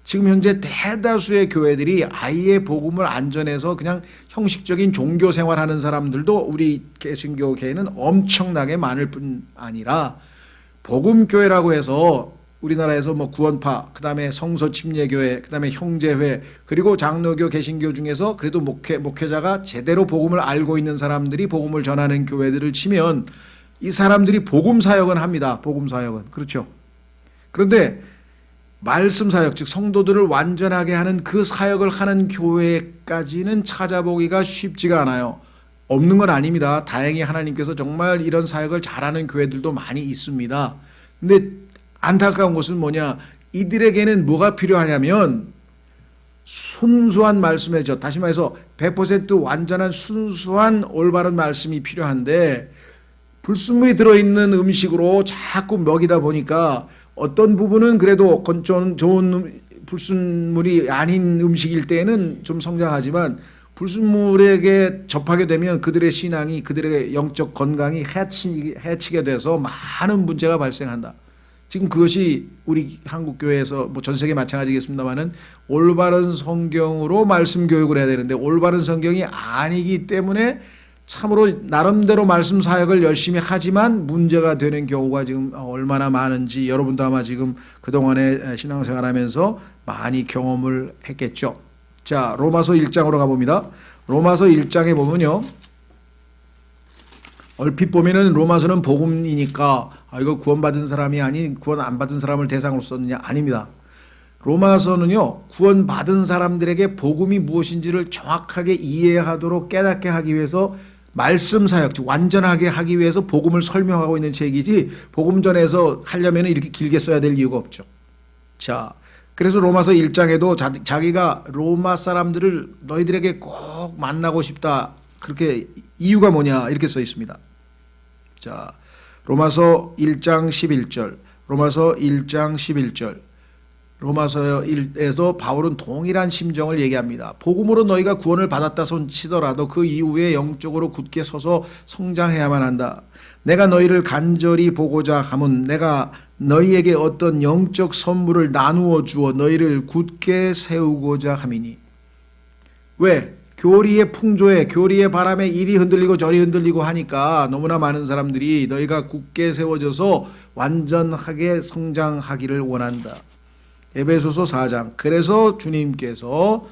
지금 현재 대다수의 교회들이 아예 복음을 안 전해서 그냥 형식적인 종교 생활하는 사람들도 우리 개신교계에는 엄청나게 많을 뿐 아니라 복음교회라고 해서 우리나라에서 뭐 구원파, 그 다음에 성서침례교회, 그 다음에 형제회, 그리고 장로교, 개신교 중에서 그래도 목회자가 제대로 복음을 알고 있는 사람들이 복음을 전하는 교회들을 치면 이 사람들이 복음 사역은 합니다. 복음 사역은. 그렇죠. 그런데 말씀 사역, 즉 성도들을 완전하게 하는 그 사역을 하는 교회까지는 찾아보기가 쉽지가 않아요. 없는 건 아닙니다. 다행히 하나님께서 정말 이런 사역을 잘하는 교회들도 많이 있습니다. 근데 안타까운 것은 뭐냐? 이들에게는 뭐가 필요하냐면 순수한 말씀이죠. 다시 말해서 100% 완전한 순수한 올바른 말씀이 필요한데 불순물이 들어있는 음식으로 자꾸 먹이다 보니까 어떤 부분은 그래도 좋은 불순물이 아닌 음식일 때에는 좀 성장하지만 불순물에게 접하게 되면 그들의 신앙이, 그들의 영적 건강이 해치게 돼서 많은 문제가 발생한다. 지금 그것이 우리 한국교회에서 뭐 전 세계 마찬가지겠습니다만은 올바른 성경으로 말씀 교육을 해야 되는데 올바른 성경이 아니기 때문에 참으로 나름대로 말씀 사역을 열심히 하지만 문제가 되는 경우가 지금 얼마나 많은지 여러분도 아마 지금 그동안에 신앙생활하면서 많이 경험을 했겠죠. 자, 로마서 1장으로 가봅니다. 로마서 1장에 보면요. 얼핏 보면은 로마서는 복음이니까 이거 구원받은 사람이 아닌 구원 안 받은 사람을 대상으로 썼느냐? 아닙니다. 로마서는요. 구원받은 사람들에게 복음이 무엇인지를 정확하게 이해하도록 깨닫게 하기 위해서 말씀 사역, 즉 완전하게 하기 위해서 복음을 설명하고 있는 책이지 복음 전에서 하려면 이렇게 길게 써야 될 이유가 없죠. 자, 그래서 로마서 1장에도 자기가 로마 사람들을 너희들에게 꼭 만나고 싶다. 그렇게 이유가 뭐냐 이렇게 써 있습니다. 자, 로마서 1장 11절. 로마서 1장 11절. 로마서 1에서 바울은 동일한 심정을 얘기합니다. 복음으로 너희가 구원을 받았다 손치더라도 그 이후에 영적으로 굳게 서서 성장해야만 한다. 내가 너희를 간절히 보고자 함은 내가 너희에게 어떤 영적 선물을 나누어 주어 너희를 굳게 세우고자 함이니. 왜? 교리의 풍조에, 교리의 바람에 이리 흔들리고 저리 흔들리고 하니까 너무나 많은 사람들이 너희가 굳게 세워져서 완전하게 성장하기를 원한다. 에베소서 4장. 그래서 주님께서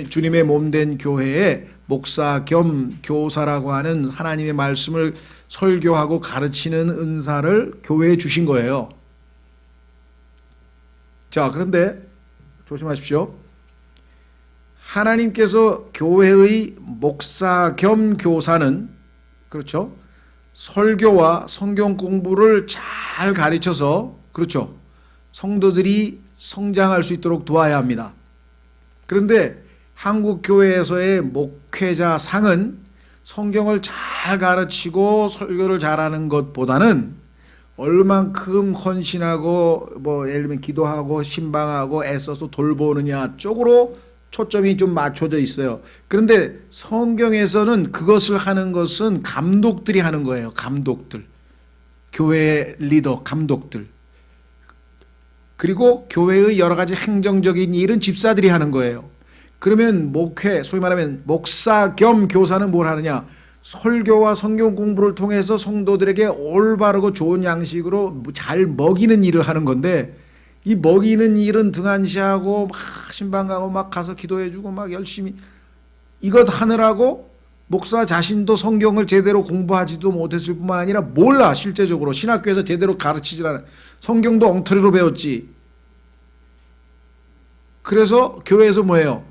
주님의 몸된 교회에 목사 겸 교사라고 하는 하나님의 말씀을 설교하고 가르치는 은사를 교회에 주신 거예요. 자, 그런데 조심하십시오. 하나님께서 교회의 목사 겸 교사는, 그렇죠, 설교와 성경 공부를 잘 가르쳐서, 그렇죠, 성도들이 성장할 수 있도록 도와야 합니다. 그런데 한국 교회에서의 목회자 상은 성경을 잘 가르치고 설교를 잘하는 것보다는 얼만큼 헌신하고 예를 들면 기도하고 신방하고 애써서 돌보느냐 쪽으로 초점이 좀 맞춰져 있어요. 그런데 성경에서는 그것을 하는 것은 감독들이 하는 거예요. 감독들. 교회 리더, 감독들. 그리고 교회의 여러 가지 행정적인 일은 집사들이 하는 거예요. 그러면 목회, 소위 말하면 목사 겸 교사는 뭘 하느냐? 설교와 성경 공부를 통해서 성도들에게 올바르고 좋은 양식으로 잘 먹이는 일을 하는 건데, 이 먹이는 일은 등한시하고 막 신방 가고 막 가서 기도해주고 막 열심히 이것 하느라고 목사 자신도 성경을 제대로 공부하지도 못했을 뿐만 아니라 몰라. 실제적으로 신학교에서 제대로 가르치질 않아. 성경도 엉터리로 배웠지. 그래서 교회에서 뭐예요?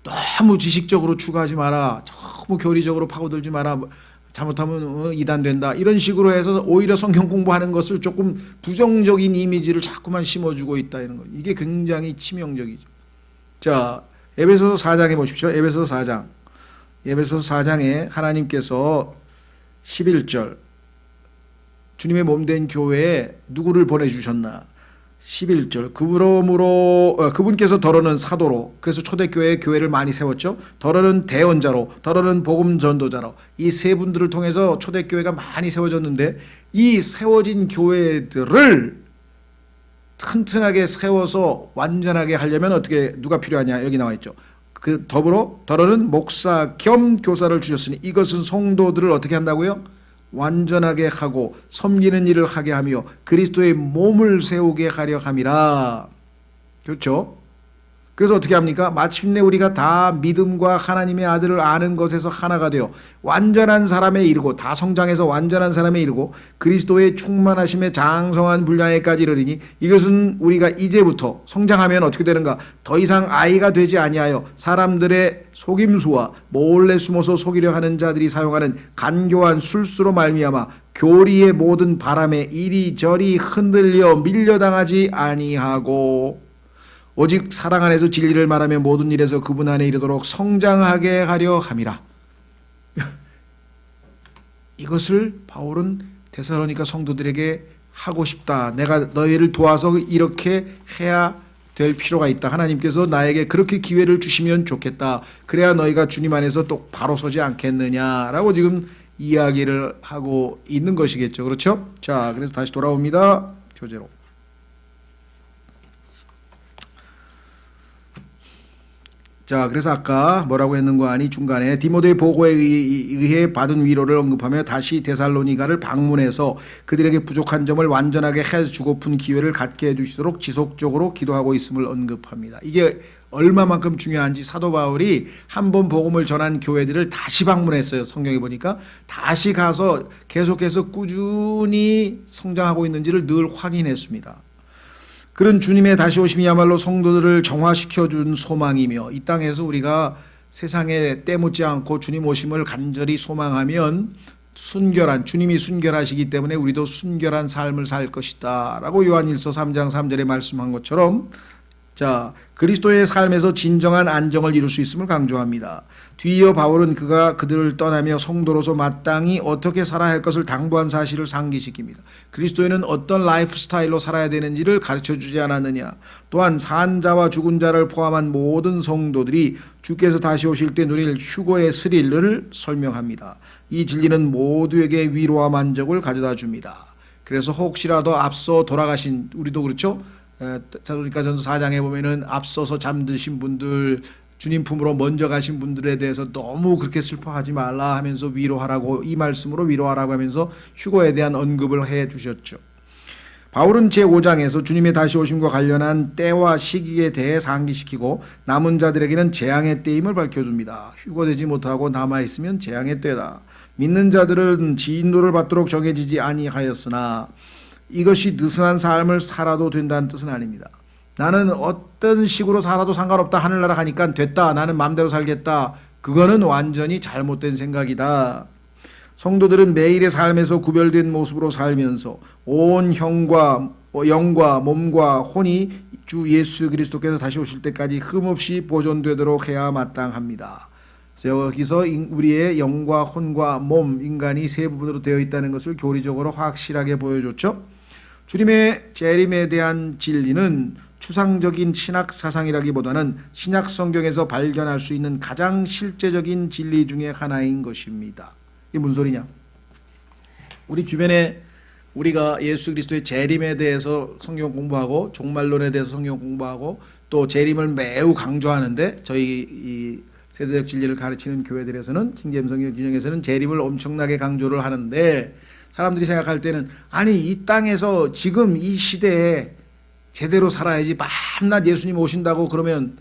너무 지식적으로 추구하지 마라. 너무 교리적으로 파고들지 마라. 잘못하면 이단된다. 이런 식으로 해서 오히려 성경 공부하는 것을 조금 부정적인 이미지를 자꾸만 심어주고 있다. 이런 거. 이게 굉장히 치명적이죠. 자, 에베소서 4장에 보십시오. 에베소서 4장. 에베소서 4장에 하나님께서 11절 주님의 몸된 교회에 누구를 보내주셨나? 11절 그분께서 더러는 사도로, 그래서 초대교회에 교회를 많이 세웠죠. 더러는 대언자로, 더러는 복음 전도자로, 이 세 분들을 통해서 초대교회가 많이 세워졌는데, 이 세워진 교회들을 튼튼하게 세워서 완전하게 하려면 어떻게, 누가 필요하냐? 여기 나와 있죠. 그 더러는 목사 겸 교사를 주셨으니 이것은 성도들을 어떻게 한다고요? 완전하게 하고 섬기는 일을 하게 하며 그리스도의 몸을 세우게 하려 함이라. 그렇죠? 그래서 어떻게 합니까? 마침내 우리가 다 믿음과 하나님의 아들을 아는 것에서 하나가 되어 완전한 사람에 이르고, 다 성장해서 완전한 사람에 이르고 그리스도의 충만하심에 장성한 분량에까지 이르리니, 이것은 우리가 이제부터 성장하면 어떻게 되는가? 더 이상 아이가 되지 아니하여 사람들의 속임수와 몰래 숨어서 속이려 하는 자들이 사용하는 간교한 술수로 말미암아 교리의 모든 바람에 이리저리 흔들려 밀려당하지 아니하고, 오직 사랑 안에서 진리를 말하며 모든 일에서 그분 안에 이르도록 성장하게 하려 함이라. 이것을 바울은 데살로니가 성도들에게 하고 싶다. 내가 너희를 도와서 이렇게 해야 될 필요가 있다. 하나님께서 나에게 그렇게 기회를 주시면 좋겠다. 그래야 너희가 주님 안에서 똑바로 서지 않겠느냐라고 지금 이야기를 하고 있는 것이겠죠. 그렇죠? 자, 그래서 다시 돌아옵니다. 교재로. 자, 그래서 아까 뭐라고 했는 거 아니? 중간에 디모데의 보고에 의해 받은 위로를 언급하며 다시 데살로니가를 방문해서 그들에게 부족한 점을 완전하게 해주고픈 기회를 갖게 해주시도록 지속적으로 기도하고 있음을 언급합니다. 이게 얼마만큼 중요한지 사도 바울이 한 번 복음을 전한 교회들을 다시 방문했어요. 성경에 보니까 다시 가서 계속해서 꾸준히 성장하고 있는지를 늘 확인했습니다. 그런 주님의 다시 오심이야말로 성도들을 정화시켜준 소망이며, 이 땅에서 우리가 세상에 때묻지 않고 주님 오심을 간절히 소망하면 순결한, 주님이 순결하시기 때문에 우리도 순결한 삶을 살 것이다 라고 요한일서 3장 3절에 말씀한 것처럼, 자, 그리스도의 삶에서 진정한 안정을 이룰 수 있음을 강조합니다. 뒤이어 바울은 그가 그들을 떠나며 성도로서 마땅히 어떻게 살아야 할 것을 당부한 사실을 상기시킵니다. 그리스도인은 어떤 라이프 스타일로 살아야 되는지를 가르쳐주지 않았느냐. 또한 산자와 죽은 자를 포함한 모든 성도들이 주께서 다시 오실 때 누릴 휴거의 스릴을 설명합니다. 이 진리는 모두에게 위로와 만족을 가져다 줍니다. 그래서 혹시라도 앞서 돌아가신, 우리도 그렇죠? 데살로니가전서 4장에 보면은 앞서서 잠드신 분들, 주님 품으로 먼저 가신 분들에 대해서 너무 그렇게 슬퍼하지 말라 하면서 위로하라고, 이 말씀으로 위로하라고 하면서 휴거에 대한 언급을 해 주셨죠. 바울은 제5장에서 주님의 다시 오심과 관련한 때와 시기에 대해 상기시키고 남은 자들에게는 재앙의 때임을 밝혀줍니다. 휴거되지 못하고 남아있으면 재앙의 때다. 믿는 자들은 진노를 받도록 정해지지 아니하였으나 이것이 느슨한 삶을 살아도 된다는 뜻은 아닙니다. 나는 어떤 식으로 살아도 상관없다, 하늘나라 가니까 됐다, 나는 마음대로 살겠다, 그거는 완전히 잘못된 생각이다. 성도들은 매일의 삶에서 구별된 모습으로 살면서 온 영과 몸과 혼이 주 예수 그리스도께서 다시 오실 때까지 흠없이 보존되도록 해야 마땅합니다. 여기서 우리의 영과 혼과 몸, 인간이 세 부분으로 되어 있다는 것을 교리적으로 확실하게 보여줬죠. 주님의 재림에 대한 진리는 추상적인 신학 사상이라기보다는 신약 성경에서 발견할 수 있는 가장 실제적인 진리 중에 하나인 것입니다. 이게 무슨 소리냐? 우리 주변에 우리가 예수 그리스도의 재림에 대해서 성경 공부하고 종말론에 대해서 성경 공부하고 또 재림을 매우 강조하는데, 저희 이 세대적 진리를 가르치는 교회들에서는, 킹제임 성경 균형에서는 재림을 엄청나게 강조를 하는데, 사람들이 생각할 때는 아니 이 땅에서 지금 이 시대에 제대로 살아야지, 밤낮 예수님 오신다고 그러면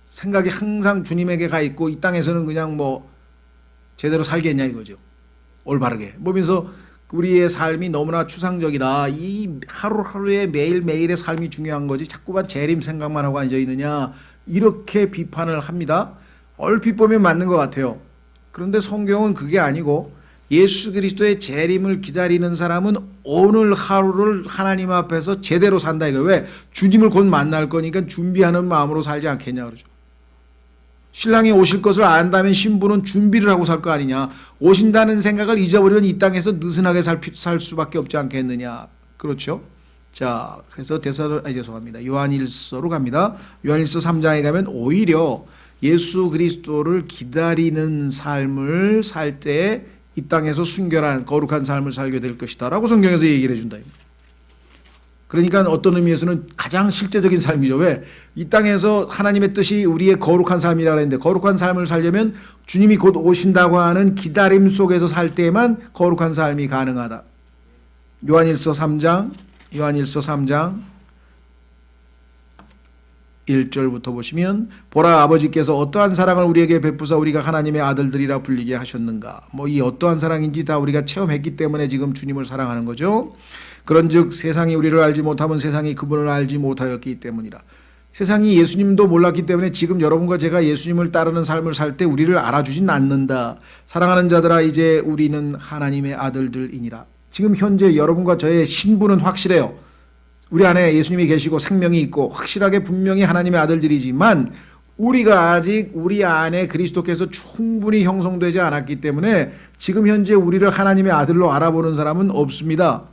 생각이 항상 주님에게 가 있고 이 땅에서는 그냥 뭐 제대로 살겠냐 이거죠. 올바르게. 보면서 우리의 삶이 너무나 추상적이다. 이 하루하루의 매일매일의 삶이 중요한 거지 자꾸만 재림 생각만 하고 앉아 있느냐, 이렇게 비판을 합니다. 얼핏 보면 맞는 것 같아요. 그런데 성경은 그게 아니고 예수 그리스도의 재림을 기다리는 사람은 오늘 하루를 하나님 앞에서 제대로 산다 이거예요. 왜? 주님을 곧 만날 거니까 준비하는 마음으로 살지 않겠냐 그러죠. 신랑이 오실 것을 안다면 신부는 준비를 하고 살 거 아니냐. 오신다는 생각을 잊어버리면 이 땅에서 느슨하게 살 수밖에 없지 않겠느냐. 그렇죠? 자, 그래서 죄송합니다. 요한일서로 갑니다. 요한일서 3장에 가면 오히려 예수 그리스도를 기다리는 삶을 살 때 이 땅에서 순결한 거룩한 삶을 살게 될 것이다 라고 성경에서 얘기를 해준다. 그러니까 어떤 의미에서는 가장 실제적인 삶이죠. 왜? 이 땅에서 하나님의 뜻이 우리의 거룩한 삶이라고 했는데, 거룩한 삶을 살려면 주님이 곧 오신다고 하는 기다림 속에서 살 때만 거룩한 삶이 가능하다. 요한일서 3장 1절부터 보시면, 보라 아버지께서 어떠한 사랑을 우리에게 베푸사 우리가 하나님의 아들들이라 불리게 하셨는가. 뭐 이 어떠한 사랑인지 다 우리가 체험했기 때문에 지금 주님을 사랑하는 거죠. 그런즉 세상이 우리를 알지 못하면 세상이 그분을 알지 못하였기 때문이라. 세상이 예수님도 몰랐기 때문에 지금 여러분과 제가 예수님을 따르는 삶을 살 때 우리를 알아주진 않는다. 사랑하는 자들아 이제 우리는 하나님의 아들들이니라. 지금 현재 여러분과 저의 신분은 확실해요. 우리 안에 예수님이 계시고 생명이 있고 확실하게 분명히 하나님의 아들들이지만 우리가 아직 우리 안에 그리스도께서 충분히 형성되지 않았기 때문에 지금 현재 우리를 하나님의 아들로 알아보는 사람은 없습니다.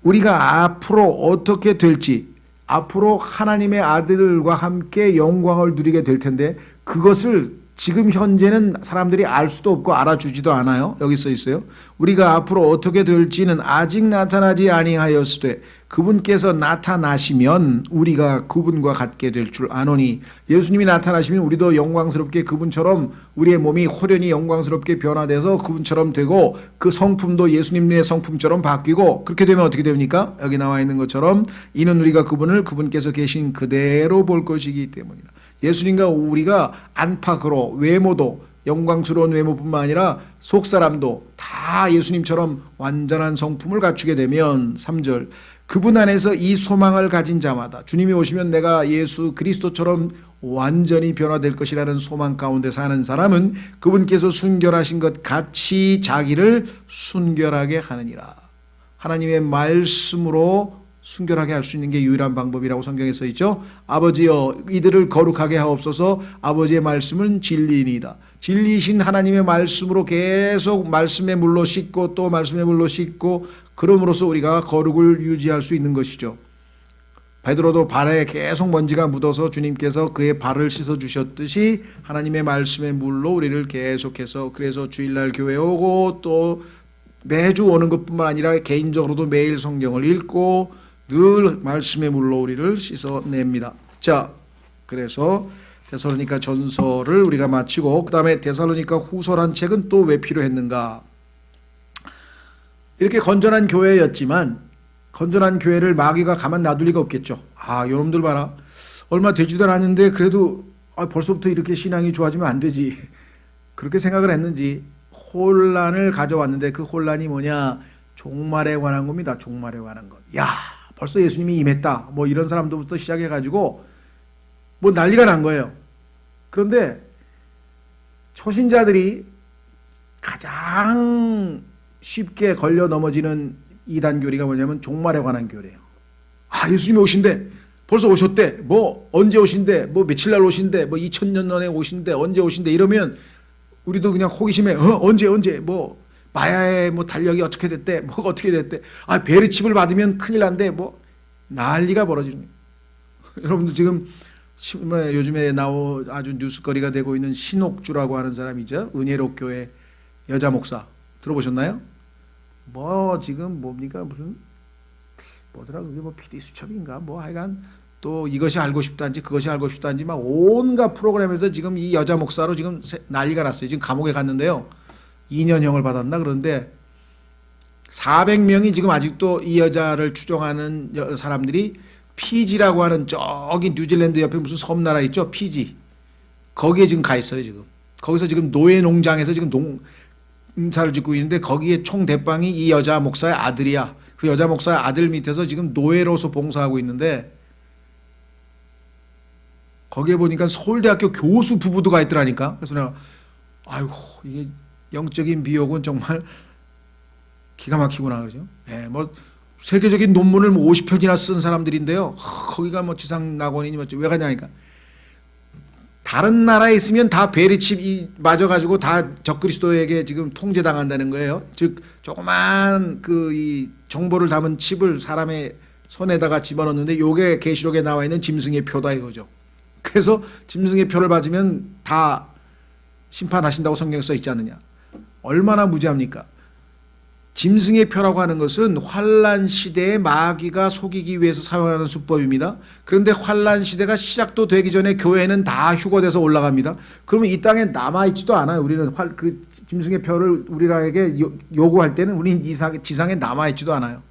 우리가 앞으로 어떻게 될지, 앞으로 하나님의 아들과 함께 영광을 누리게 될 텐데 그것을 지금 현재는 사람들이 알 수도 없고 알아주지도 않아요. 여기 써 있어요. 우리가 앞으로 어떻게 될지는 아직 나타나지 아니하였으되 그분께서 나타나시면 우리가 그분과 같게 될 줄 아노니. 예수님이 나타나시면 우리도 영광스럽게 그분처럼 우리의 몸이 호련히 영광스럽게 변화돼서 그분처럼 되고 그 성품도 예수님의 성품처럼 바뀌고, 그렇게 되면 어떻게 됩니까? 여기 나와 있는 것처럼 이는 우리가 그분을 그분께서 계신 그대로 볼 것이기 때문이라. 예수님과 우리가 안팎으로 외모도 영광스러운 외모뿐만 아니라 속사람도 다 예수님처럼 완전한 성품을 갖추게 되면 3절 그분 안에서 이 소망을 가진 자마다, 주님이 오시면 내가 예수 그리스도처럼 완전히 변화될 것이라는 소망 가운데 사는 사람은 그분께서 순결하신 것 같이 자기를 순결하게 하느니라. 하나님의 말씀으로 순결하게 할 수 있는 게 유일한 방법이라고 성경에 써 있죠. 아버지여 이들을 거룩하게 하옵소서. 아버지의 말씀은 진리이니이다. 진리이신 하나님의 말씀으로 계속 말씀의 물로 씻고 또 말씀의 물로 씻고 그럼으로써 우리가 거룩을 유지할 수 있는 것이죠. 베드로도 발에 계속 먼지가 묻어서 주님께서 그의 발을 씻어 주셨듯이 하나님의 말씀의 물로 우리를 계속해서 그래서 주일날 교회 오고 또 매주 오는 것뿐만 아니라 개인적으로도 매일 성경을 읽고 늘 말씀의 물로 우리를 씻어냅니다. 자, 그래서 데살로니가 전서를 우리가 마치고 그 다음에 데살로니가 후서란 책은 또 왜 필요했는가? 이렇게 건전한 교회였지만 건전한 교회를 마귀가 가만 놔둘 리가 없겠죠. 아, 여러분들 봐라. 얼마 되지도 않았는데 그래도 벌써부터 이렇게 신앙이 좋아지면 안 되지. 그렇게 생각을 했는지 혼란을 가져왔는데 그 혼란이 뭐냐? 종말에 관한 겁니다. 종말에 관한 것. 야, 벌써 예수님이 임했다. 뭐 이런 사람들부터 시작해가지고 뭐 난리가 난 거예요. 그런데 초신자들이 가장 쉽게 걸려 넘어지는 이단 교리가 뭐냐면 종말에 관한 교리예요. 아, 예수님이 오신대. 벌써 오셨대. 뭐 언제 오신대. 뭐 며칠 날 오신대. 뭐 2000년 전에 오신대. 언제 오신대. 이러면 우리도 그냥 호기심에 언제 뭐 마야의 뭐 달력이 어떻게 됐대. 뭐가 어떻게 됐대. 아, 베르칩을 받으면 큰일 난대. 뭐 난리가 벌어지는 거예요. 여러분들 지금 요즘에 아주 뉴스거리가 되고 있는 신옥주라고 하는 사람이죠. 은혜로 교회 여자 목사 들어보셨나요? 뭐 지금 뭡니까 무슨 뭐더라 그게 뭐 PD 수첩인가 뭐 하여간 또 이것이 알고 싶다는지 그것이 알고 싶다는지 막 온갖 프로그램에서 지금 이 여자 목사로 지금 난리가 났어요. 지금 감옥에 갔는데요. 2년형을 받았나 그런데 400명이 지금 아직도 이 여자를 추종하는 사람들이 피지라고 하는 저기 뉴질랜드 옆에 무슨 섬나라 있죠? 피지. 거기에 지금 가 있어요, 지금. 거기서 지금 노예 농장에서 지금 농사를 짓고 있는데 거기에 총 대빵이 이 여자 목사의 아들이야. 그 여자 목사의 아들 밑에서 지금 노예로서 봉사하고 있는데 거기에 보니까 서울대학교 교수 부부도 가 있더라니까. 그래서 내가 아이고 이게 영적인 비욕은 정말 기가 막히구나 그러죠. 네, 뭐 세계적인 논문을 뭐 50편이나 쓴 사람들인데요. 거기가 뭐 지상낙원이니 뭐지 왜 가냐니까. 다른 나라에 있으면 다 베리칩이 맞아가지고 다 적그리스도에게 지금 통제당한다는 거예요. 즉 조그만 그 이 정보를 담은 칩을 사람의 손에다가 집어넣는데 요게 계시록에 나와 있는 짐승의 표다 이거죠. 그래서 짐승의 표를 받으면 다 심판하신다고 성경에 써 있지 않느냐. 얼마나 무지합니까? 짐승의 표라고 하는 것은 환란 시대에 마귀가 속이기 위해서 사용하는 수법입니다. 그런데 환란 시대가 시작도 되기 전에 교회는 다 휴거돼서 올라갑니다. 그러면 이 땅에 남아있지도 않아요. 우리는 그 짐승의 표를 우리에게 요구할 때는 우리는 지상에 남아있지도 않아요.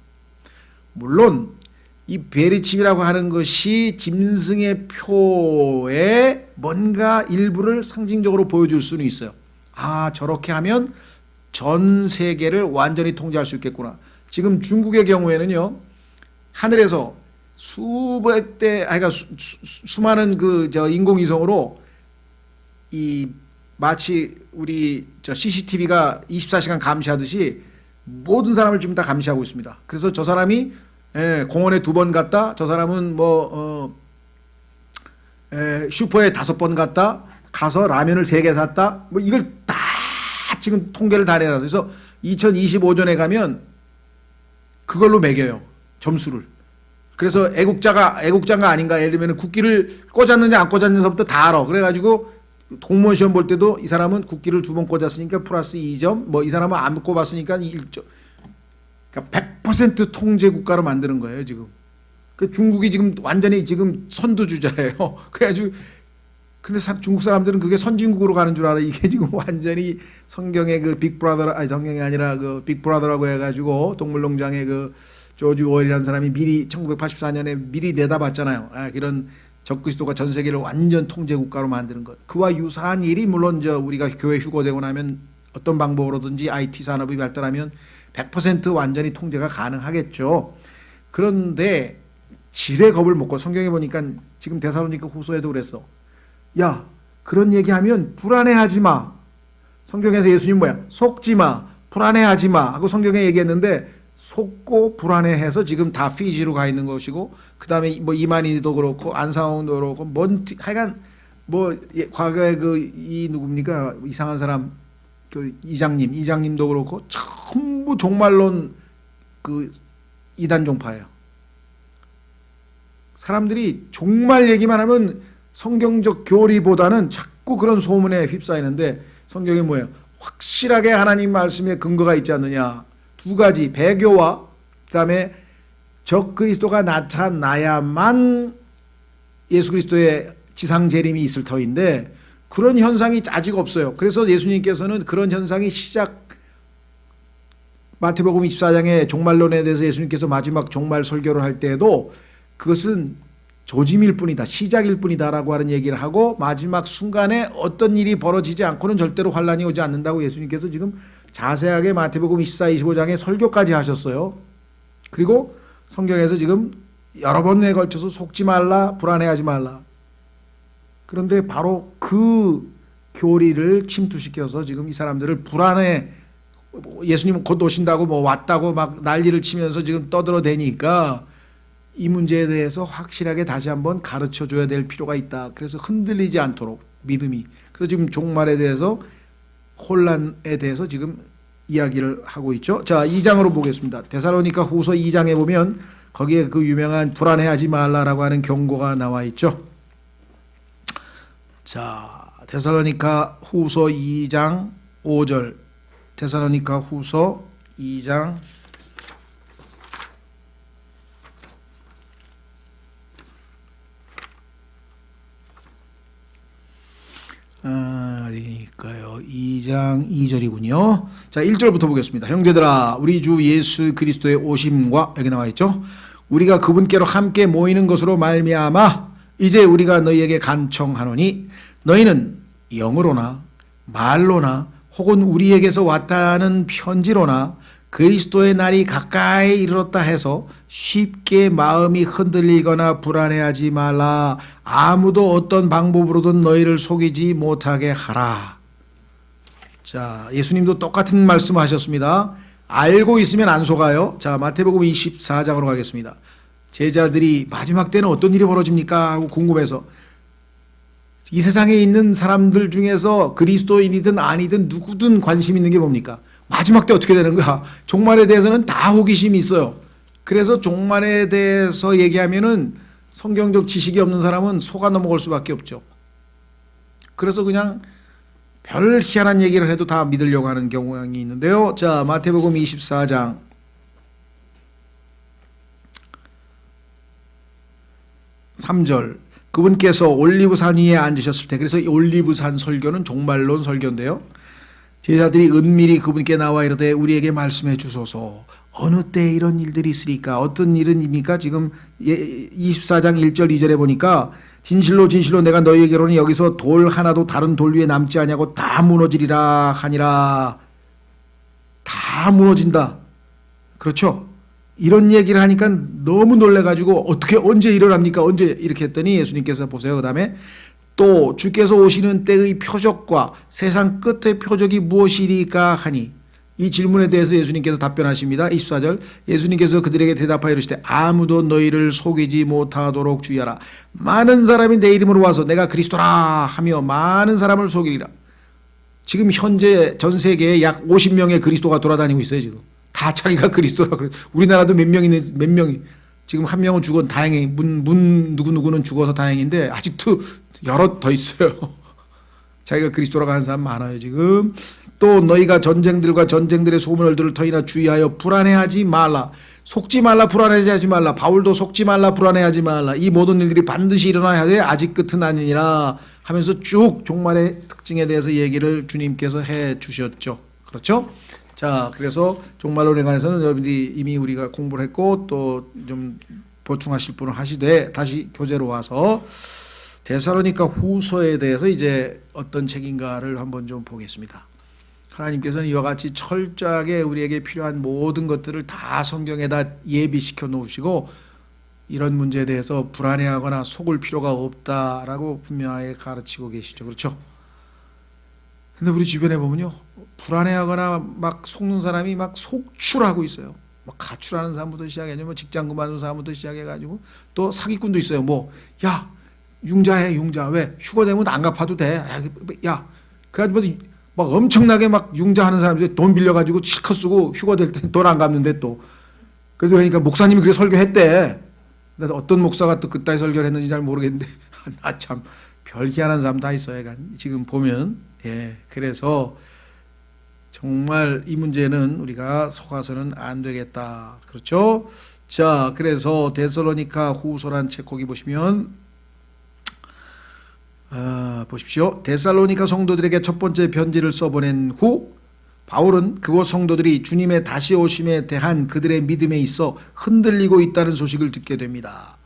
물론 이 베리칩이라고 하는 것이 짐승의 표에 뭔가 일부를 상징적으로 보여줄 수는 있어요. 아, 저렇게 하면 전 세계를 완전히 통제할 수 있겠구나. 지금 중국의 경우에는요, 하늘에서 수백 대, 수많은 인공위성으로 이 마치 우리 CCTV가 24시간 감시하듯이 모든 사람을 지금 다 감시하고 있습니다. 그래서 저 사람이 공원에 2번 갔다, 저 사람은 슈퍼에 5번 갔다, 가서 라면을 3개 샀다, 뭐 이걸 다 지금 통계를 다 내놔서 그래서 2025년에 가면 그걸로 매겨요. 점수를. 그래서 애국자가 아닌가 예를 들면 국기를 꽂았는지 안 꽂았는지부터 다 알아. 그래가지고 공무원 시험 볼 때도 이 사람은 국기를 2번 꽂았으니까 플러스 2점, 뭐 이 사람은 안 꼽았으니까 1점. 그러니까 100% 통제 국가로 만드는 거예요 지금. 그 중국이 지금 완전히 지금 선두주자예요. 그래가지고 근데 중국 사람들은 그게 선진국으로 가는 줄 알아. 이게 지금 완전히 성경의 그 빅브라더, 아니 성경이 아니라 그 빅브라더라고 해가지고 동물농장의 그 조지 오웰이라는 사람이 미리 1984년에 미리 내다봤잖아요. 이런 적그리스도가 전 세계를 완전 통제 국가로 만드는 것. 그와 유사한 일이 물론 우리가 교회 휴거되고 나면 어떤 방법으로든지 IT 산업이 발달하면 100% 완전히 통제가 가능하겠죠. 그런데 지레 겁을 먹고 성경에 보니까 지금 데살로니가 후서에도 그랬어. 야, 그런 얘기하면 불안해하지 마. 성경에서 예수님 뭐야? 속지 마, 불안해하지 마 하고 성경에 얘기했는데 속고 불안해해서 지금 다 피지로 가 있는 것이고, 그 다음에 뭐 이만희도 그렇고 안상홍도 그렇고 하여간 뭐 과거에 그 이 누굽니까 이상한 사람 그 이장님도 그렇고 전부 종말론 그 이단 종파예요. 사람들이 종말 얘기만 하면 성경적 교리보다는 자꾸 그런 소문에 휩싸이는데, 성경이 뭐예요? 확실하게 하나님 말씀에 근거가 있지 않느냐. 두 가지, 배교와 그다음에 적그리스도가 나타나야만 예수 그리스도의 지상 재림이 있을 터인데, 그런 현상이 아직 없어요. 그래서 예수님께서는 그런 현상이 마태복음 24장의 종말론에 대해서 예수님께서 마지막 종말 설교를 할 때에도 그것은 조짐일 뿐이다, 시작일 뿐이다라고 하는 얘기를 하고, 마지막 순간에 어떤 일이 벌어지지 않고는 절대로 환란이 오지 않는다고 예수님께서 지금 자세하게 마태복음 24, 25장에 설교까지 하셨어요. 그리고 성경에서 지금 여러 번에 걸쳐서 속지 말라, 불안해하지 말라. 그런데 바로 그 교리를 침투시켜서 지금 이 사람들을 불안해, 예수님 곧 오신다고 뭐 왔다고 막 난리를 치면서 지금 떠들어대니까 이 문제에 대해서 확실하게 다시 한번 가르쳐 줘야 될 필요가 있다. 그래서 흔들리지 않도록 믿음이. 그래서 지금 종말에 대해서, 혼란에 대해서 지금 이야기를 하고 있죠. 자, 2장으로 보겠습니다. 데살로니가 후서 2장에 보면 거기에 그 유명한 불안해하지 말라라고 하는 경고가 나와 있죠. 자, 데살로니가 후서 2장 5절. 데살로니가 후서 2장 어디니까요? 2장 2절이군요. 자, 1절부터 보겠습니다. 형제들아, 우리 주 예수 그리스도의 오심과, 여기 나와 있죠. 우리가 그분께로 함께 모이는 것으로 말미암아 이제 우리가 너희에게 간청하노니, 너희는 영으로나 말로나 혹은 우리에게서 왔다는 편지로나 그리스도의 날이 가까이 이르렀다 해서 쉽게 마음이 흔들리거나 불안해하지 말라. 아무도 어떤 방법으로든 너희를 속이지 못하게 하라. 자, 예수님도 똑같은 말씀하셨습니다. 알고 있으면 안 속아요. 자, 마태복음 24장으로 가겠습니다. 제자들이 마지막 때는 어떤 일이 벌어집니까 하고 궁금해서, 이 세상에 있는 사람들 중에서 그리스도인이든 아니든 누구든 관심 있는 게 뭡니까? 마지막 때 어떻게 되는 거야? 종말에 대해서는 다 호기심이 있어요. 그래서 종말에 대해서 얘기하면은 성경적 지식이 없는 사람은 속아 넘어갈 수밖에 없죠. 그래서 그냥 별 희한한 얘기를 해도 다 믿으려고 하는 경우가 있는데요. 자, 마태복음 24장 3절. 그분께서 올리브산 위에 앉으셨을 때, 그래서 올리브산 설교는 종말론 설교인데요. 제자들이 은밀히 그분께 나와 이르되 우리에게 말씀해 주소서. 어느 때 이런 일들이 있으리까? 어떤 일은입니까? 지금 24장 1절 2절에 보니까 진실로 진실로 내가 너희에게로는 여기서 돌 하나도 다른 돌 위에 남지 아니하고 다 무너지리라 하니라. 다 무너진다. 그렇죠? 이런 얘기를 하니까 너무 놀래가지고 어떻게 언제 일어납니까? 언제? 이렇게 했더니 예수님께서 보세요. 그 다음에 또 주께서 오시는 때의 표적과 세상 끝의 표적이 무엇이리까 하니, 이 질문에 대해서 예수님께서 답변하십니다. 24절. 예수님께서 그들에게 대답하여 이르시되 아무도 너희를 속이지 못하도록 주의하라. 많은 사람이 내 이름으로 와서 내가 그리스도라 하며 많은 사람을 속이리라. 지금 현재 전 세계에 약 50명의 그리스도가 돌아다니고 있어요. 지금 다 자기가 그리스도라 그래. 우리나라도 몇 명이 지금 한 명은 죽은 다행히 누구는 죽어서 다행인데 아직도 여럿 더 있어요. 자기가 그리스도라고 하는 사람 많아요 지금. 또 너희가 전쟁들과 전쟁들의 소문을 들을 터이나 주의하여 불안해하지 말라. 속지 말라, 불안해하지 말라. 바울도 속지 말라, 불안해하지 말라. 이 모든 일들이 반드시 일어나야 돼. 아직 끝은 아니니라 하면서 쭉 종말의 특징에 대해서 얘기를 주님께서 해 주셨죠. 그렇죠? 자, 그래서 종말론에 관해서는 여러분들이 이미 우리가 공부를 했고 또 좀 보충하실 분은 하시되 다시 교재로 와서 데살로니가 후서에 대해서 이제 어떤 책인가를 한번 좀 보겠습니다. 하나님께서는 이와 같이 철저하게 우리에게 필요한 모든 것들을 다 성경에다 예비시켜 놓으시고 이런 문제에 대해서 불안해하거나 속을 필요가 없다라고 분명하게 가르치고 계시죠. 그렇죠? 근데 우리 주변에 보면요, 불안해하거나 막 속는 사람이 막 속출하고 있어요. 뭐 가출하는 사람부터 시작해서 뭐 직장 그만둔 사람부터 시작해가지고 또 사기꾼도 있어요. 뭐 야 융자해 융자 왜 휴거 되면 안 갚아도 돼. 야 그래가지고 막 엄청나게 막 융자하는 사람들이 돈 빌려가지고 실컷 쓰고 휴거 될 때 돈 안 갚는데 또 그러니까 목사님이 그렇게 설교했대. 근데 어떤 목사가 또 그따위 설교를 했는지 잘 모르겠는데 나 참 별 희한한 사람 다 있어요. 지금 보면 그래서 정말 이 문제는 우리가 속아서는 안 되겠다. 그렇죠? 자, 그래서 데살로니가 후서란 책 거기 보시면 보십시오. 데살로니가 성도들에게 첫 번째 편지를 써보낸 후 바울은 그곳 성도들이 주님의 다시 오심에 대한 그들의 믿음에 있어 흔들리고 있다는 소식을 듣게 됩니다.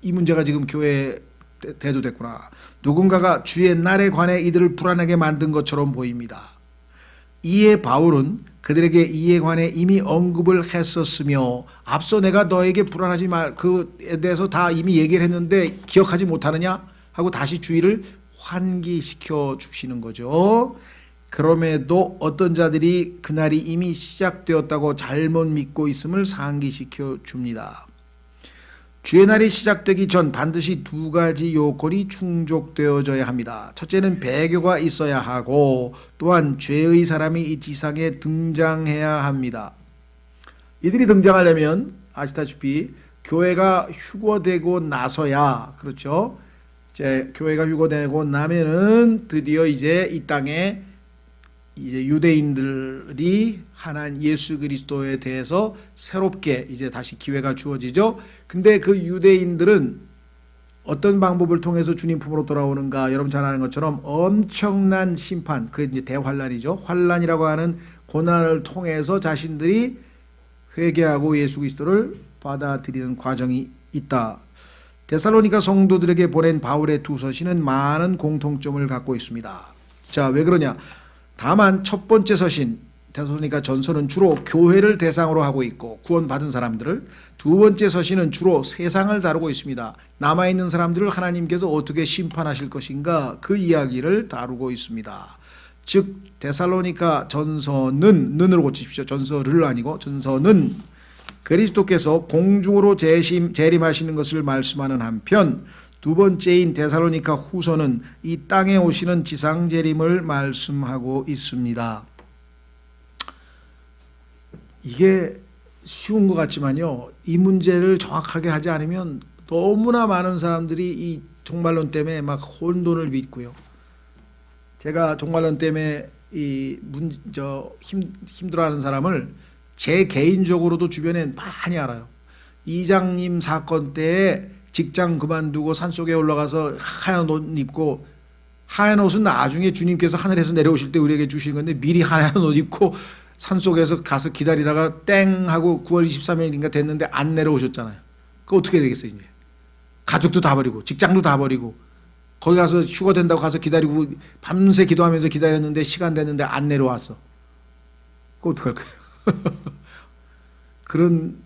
이 문제가 지금 교회에 대두됐구나. 누군가가 주의 날에 관해 이들을 불안하게 만든 것처럼 보입니다. 이에 바울은 그들에게 이에 관해 이미 언급을 했었으며 앞서 내가 너에게 불안하지 말 그에 대해서 다 이미 얘기를 했는데 기억하지 못하느냐 하고 다시 주의를 환기시켜 주시는 거죠. 그럼에도 어떤 자들이 그날이 이미 시작되었다고 잘못 믿고 있음을 상기시켜 줍니다. 주의 날이 시작되기 전 반드시 두 가지 요건이 충족되어져야 합니다. 첫째는 배교가 있어야 하고 또한 죄의 사람이 이 지상에 등장해야 합니다. 이들이 등장하려면 아시다시피 교회가 휴거되고 나서야 그렇죠. 이제 교회가 휴거되고 나면은 드디어 이제 이 땅에 이제 유대인들이 하나님 예수 그리스도에 대해서 새롭게 이제 다시 기회가 주어지죠. 근데 그 유대인들은 어떤 방법을 통해서 주님 품으로 돌아오는가? 여러분 잘 아는 것처럼 엄청난 심판, 그게 이제 대환란이죠. 환란이라고 하는 고난을 통해서 자신들이 회개하고 예수 그리스도를 받아들이는 과정이 있다. 데살로니가 성도들에게 보낸 바울의 두 서신은 많은 공통점을 갖고 있습니다. 자, 왜 그러냐? 다만 첫 번째 서신 데살로니가 전서는 주로 교회를 대상으로 하고 있고 구원받은 사람들을, 두 번째 서신은 주로 세상을 다루고 있습니다. 남아있는 사람들을 하나님께서 어떻게 심판하실 것인가 그 이야기를 다루고 있습니다. 즉 데살로니가 전서는, 는으로 고치십시오. 전서를 아니고 전서는 그리스도께서 공중으로 재림하시는 것을 말씀하는 한편 두 번째인 데살로니가 후서는 이 땅에 오시는 지상 재림을 말씀하고 있습니다. 이게 쉬운 것 같지만요, 이 문제를 정확하게 하지 않으면 너무나 많은 사람들이 이 종말론 때문에 막 혼돈을 빚고요. 제가 종말론 때문에 힘들어하는 사람을 제 개인적으로도 주변에 많이 알아요. 이장님 사건 때에 직장 그만두고 산속에 올라가서 하얀 옷 입고, 하얀 옷은 나중에 주님께서 하늘에서 내려오실 때 우리에게 주시는 건데 미리 하얀 옷 입고 산속에서 가서 기다리다가 땡 하고 9월 23일인가 됐는데 안 내려오셨잖아요. 그거 어떻게 되겠어요? 이제 가족도 다 버리고 직장도 다 버리고 거기 가서 휴가 된다고 가서 기다리고 밤새 기도하면서 기다렸는데 시간 됐는데 안 내려왔어. 그거 어떡할 거예요? 그런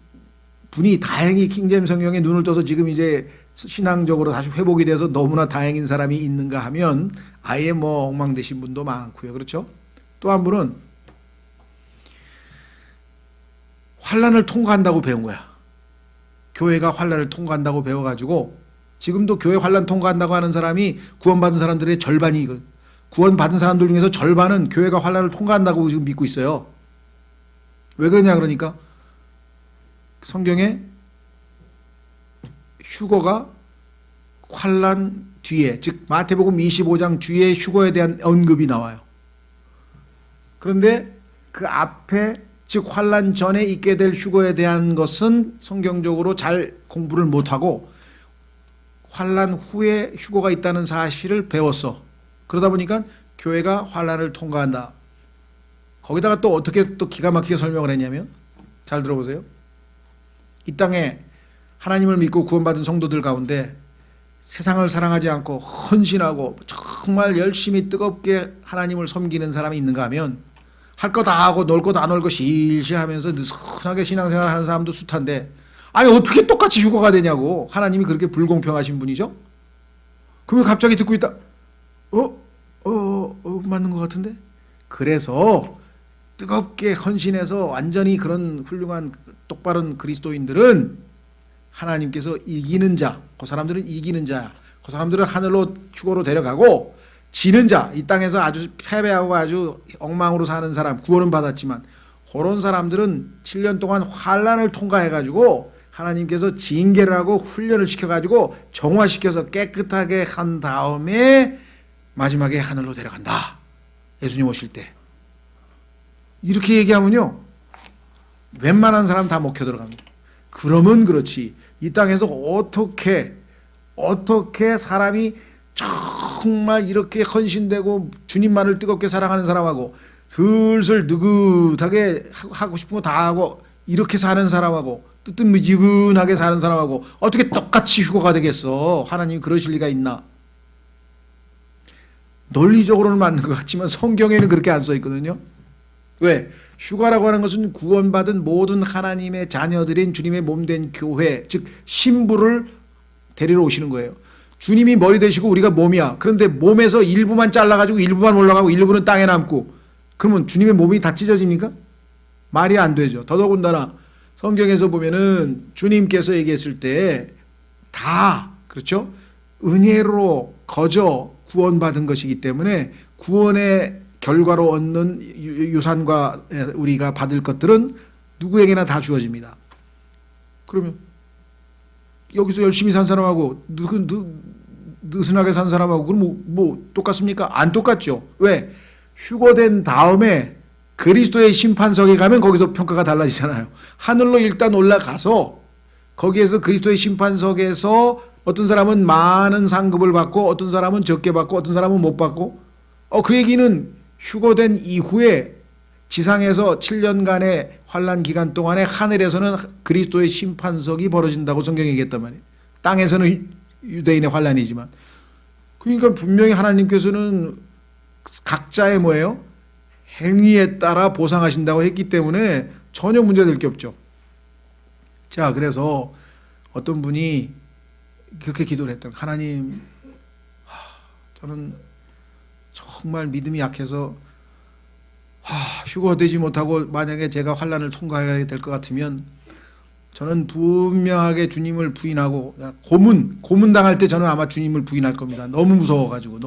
분이 다행히 킹제임 성경에 눈을 떠서 지금 이제 신앙적으로 다시 회복이 돼서 너무나 다행인 사람이 있는가 하면 아예 뭐 엉망되신 분도 많고요. 그렇죠? 또 한 분은 환란을 통과한다고 배운 거야. 교회가 환란을 통과한다고 배워가지고 지금도 교회 환란 통과한다고 하는 사람이 구원받은 사람들의 절반이, 구원받은 사람들 중에서 절반은 교회가 환란을 통과한다고 지금 믿고 있어요. 왜 그러냐 그러니까 성경에 휴거가 환란 뒤에, 즉 마태복음 25장 뒤에 휴거에 대한 언급이 나와요. 그런데 그 앞에, 즉 환란 전에 있게 될 휴거에 대한 것은 성경적으로 잘 공부를 못하고 환란 후에 휴거가 있다는 사실을 배웠어. 그러다 보니까 교회가 환란을 통과한다. 거기다가 또 어떻게 또 기가 막히게 설명을 했냐면, 잘 들어보세요. 이 땅에 하나님을 믿고 구원받은 성도들 가운데 세상을 사랑하지 않고 헌신하고 정말 열심히 뜨겁게 하나님을 섬기는 사람이 있는가 하면, 할 거 다 하고 놀 거 다 놀고 실실하면서 느슨하게 신앙생활 하는 사람도 숱한데, 아니 어떻게 똑같이 휴거가 되냐고. 하나님이 그렇게 불공평하신 분이죠? 그러면 갑자기 듣고 있다, 맞는 것 같은데? 그래서 뜨겁게 헌신해서 완전히 그런 훌륭한 똑바른 그리스도인들은 하나님께서 이기는 자, 그 사람들은 이기는 자야. 그 사람들은 하늘로 휴거로 데려가고, 지는 자, 이 땅에서 아주 패배하고 아주 엉망으로 사는 사람, 구원은 받았지만 그런 사람들은 7년 동안 환난을 통과해가지고 하나님께서 징계를 하고 훈련을 시켜가지고 정화시켜서 깨끗하게 한 다음에 마지막에 하늘로 데려간다. 예수님 오실 때. 이렇게 얘기하면요, 웬만한 사람 다 먹혀 들어갑니다. 그러면 그렇지, 이 땅에서 어떻게 사람이 정말 이렇게 헌신되고 주님만을 뜨겁게 사랑하는 사람하고 슬슬 느긋하게 하고 싶은 거 다 하고 이렇게 사는 사람하고 뜨뜻미지근하게 사는 사람하고 어떻게 똑같이 휴거가 되겠어? 하나님이 그러실 리가 있나? 논리적으로는 맞는 것 같지만 성경에는 그렇게 안 써 있거든요. 왜? 휴가라고 하는 것은 구원받은 모든 하나님의 자녀들인 주님의 몸된 교회, 즉 신부를 데리러 오시는 거예요. 주님이 머리 되시고 우리가 몸이야. 그런데 몸에서 일부만 잘라가지고 일부만 올라가고 일부는 땅에 남고, 그러면 주님의 몸이 다 찢어집니까? 말이 안 되죠. 더더군다나 성경에서 보면은 주님께서 얘기했을 때 다, 그렇죠? 은혜로 거저 구원받은 것이기 때문에 구원의 결과로 얻는 유산과 우리가 받을 것들은 누구에게나 다 주어집니다. 그러면 여기서 열심히 산 사람하고 느슨하게 산 사람하고 그럼 뭐 똑같습니까? 안 똑같죠. 왜? 휴거된 다음에 그리스도의 심판석에 가면 거기서 평가가 달라지잖아요. 하늘로 일단 올라가서 거기에서 그리스도의 심판석에서 어떤 사람은 많은 상급을 받고 어떤 사람은 적게 받고 어떤 사람은 못 받고, 그 얘기는 휴거된 이후에 지상에서 7년간의 환난 기간 동안에 하늘에서는 그리스도의 심판석이 벌어진다고 성경이 얘기했단 말이에요. 땅에서는 유대인의 환난이지만. 그러니까 분명히 하나님께서는 각자의 뭐예요? 행위에 따라 보상하신다고 했기 때문에 전혀 문제될 게 없죠. 자, 그래서 어떤 분이 그렇게 기도를 했던, 하나님, 저는 정말 믿음이 약해서 휴거되지 못하고 만약에 제가 환난을 통과해야 될 것 같으면 저는 분명하게 주님을 부인하고 고문 당할 때 저는 아마 주님을 부인할 겁니다. 너무 무서워가지고.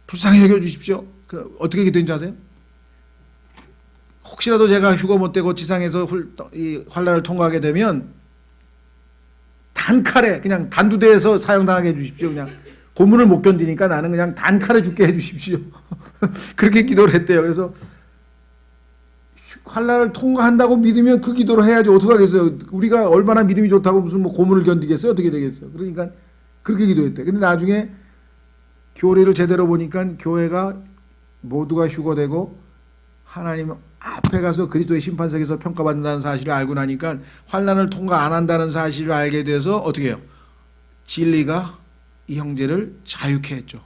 불쌍히 여겨 주십시오. 어떻게 기도했는지 아세요? 혹시라도 제가 휴거 못 되고 지상에서 이 환난을 통과하게 되면 단칼에 그냥 단두대에서 사형당하게 해주십시오. 그냥 고문을 못 견디니까 나는 그냥 단칼에 죽게 해주십시오. 그렇게 기도를 했대요. 그래서 환난을 통과한다고 믿으면 그 기도를 해야지 어떻게 하겠어요. 우리가 얼마나 믿음이 좋다고 무슨 뭐 고문을 견디겠어요. 어떻게 되겠어요. 그러니까 그렇게 기도했대. 근데 나중에 교리를 제대로 보니까 교회가 모두가 휴거되고 하나님 앞에 가서 그리스도의 심판석에서 평가받는다는 사실을 알고 나니까 환난을 통과 안 한다는 사실을 알게 돼서 어떻게 해요? 진리가 이 형제를 자유케 했죠.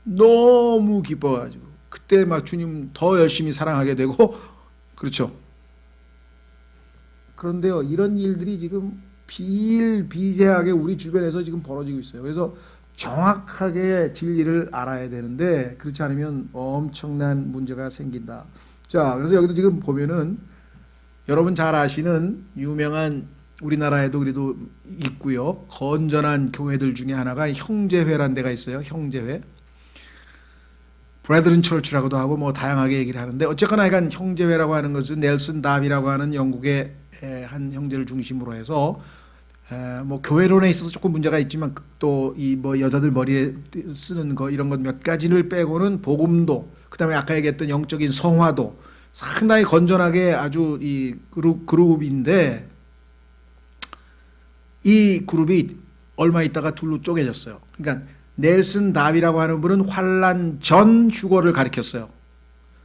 너무 기뻐가지고 그때 막 주님 더 열심히 사랑하게 되고, 그렇죠. 그런데요, 이런 일들이 지금 비일비재하게 우리 주변에서 지금 벌어지고 있어요. 그래서 정확하게 진리를 알아야 되는데 그렇지 않으면 엄청난 문제가 생긴다. 자, 그래서 여기도 지금 보면은 여러분 잘 아시는 유명한, 우리나라에도 그래도 있고요, 건전한 교회들 중에 하나가 형제회라는 데가 있어요. 형제회, 브래드런 처치라고도 하고 뭐 다양하게 얘기를 하는데, 어쨌거나 약간 형제회라고 하는 것은 넬슨 다비라고 하는 영국의 한 형제를 중심으로 해서 뭐 교회론에 있어서 조금 문제가 있지만 또 이 뭐 여자들 머리에 쓰는 거 이런 것 몇 가지를 빼고는 복음도, 그다음에 아까 얘기했던 영적인 성화도 상당히 건전하게 아주 이 그룹인데, 이 그룹이 얼마 있다가 둘로 쪼개졌어요. 그러니까 넬슨 다비라고 하는 분은 환란 전 휴거를 가리켰어요.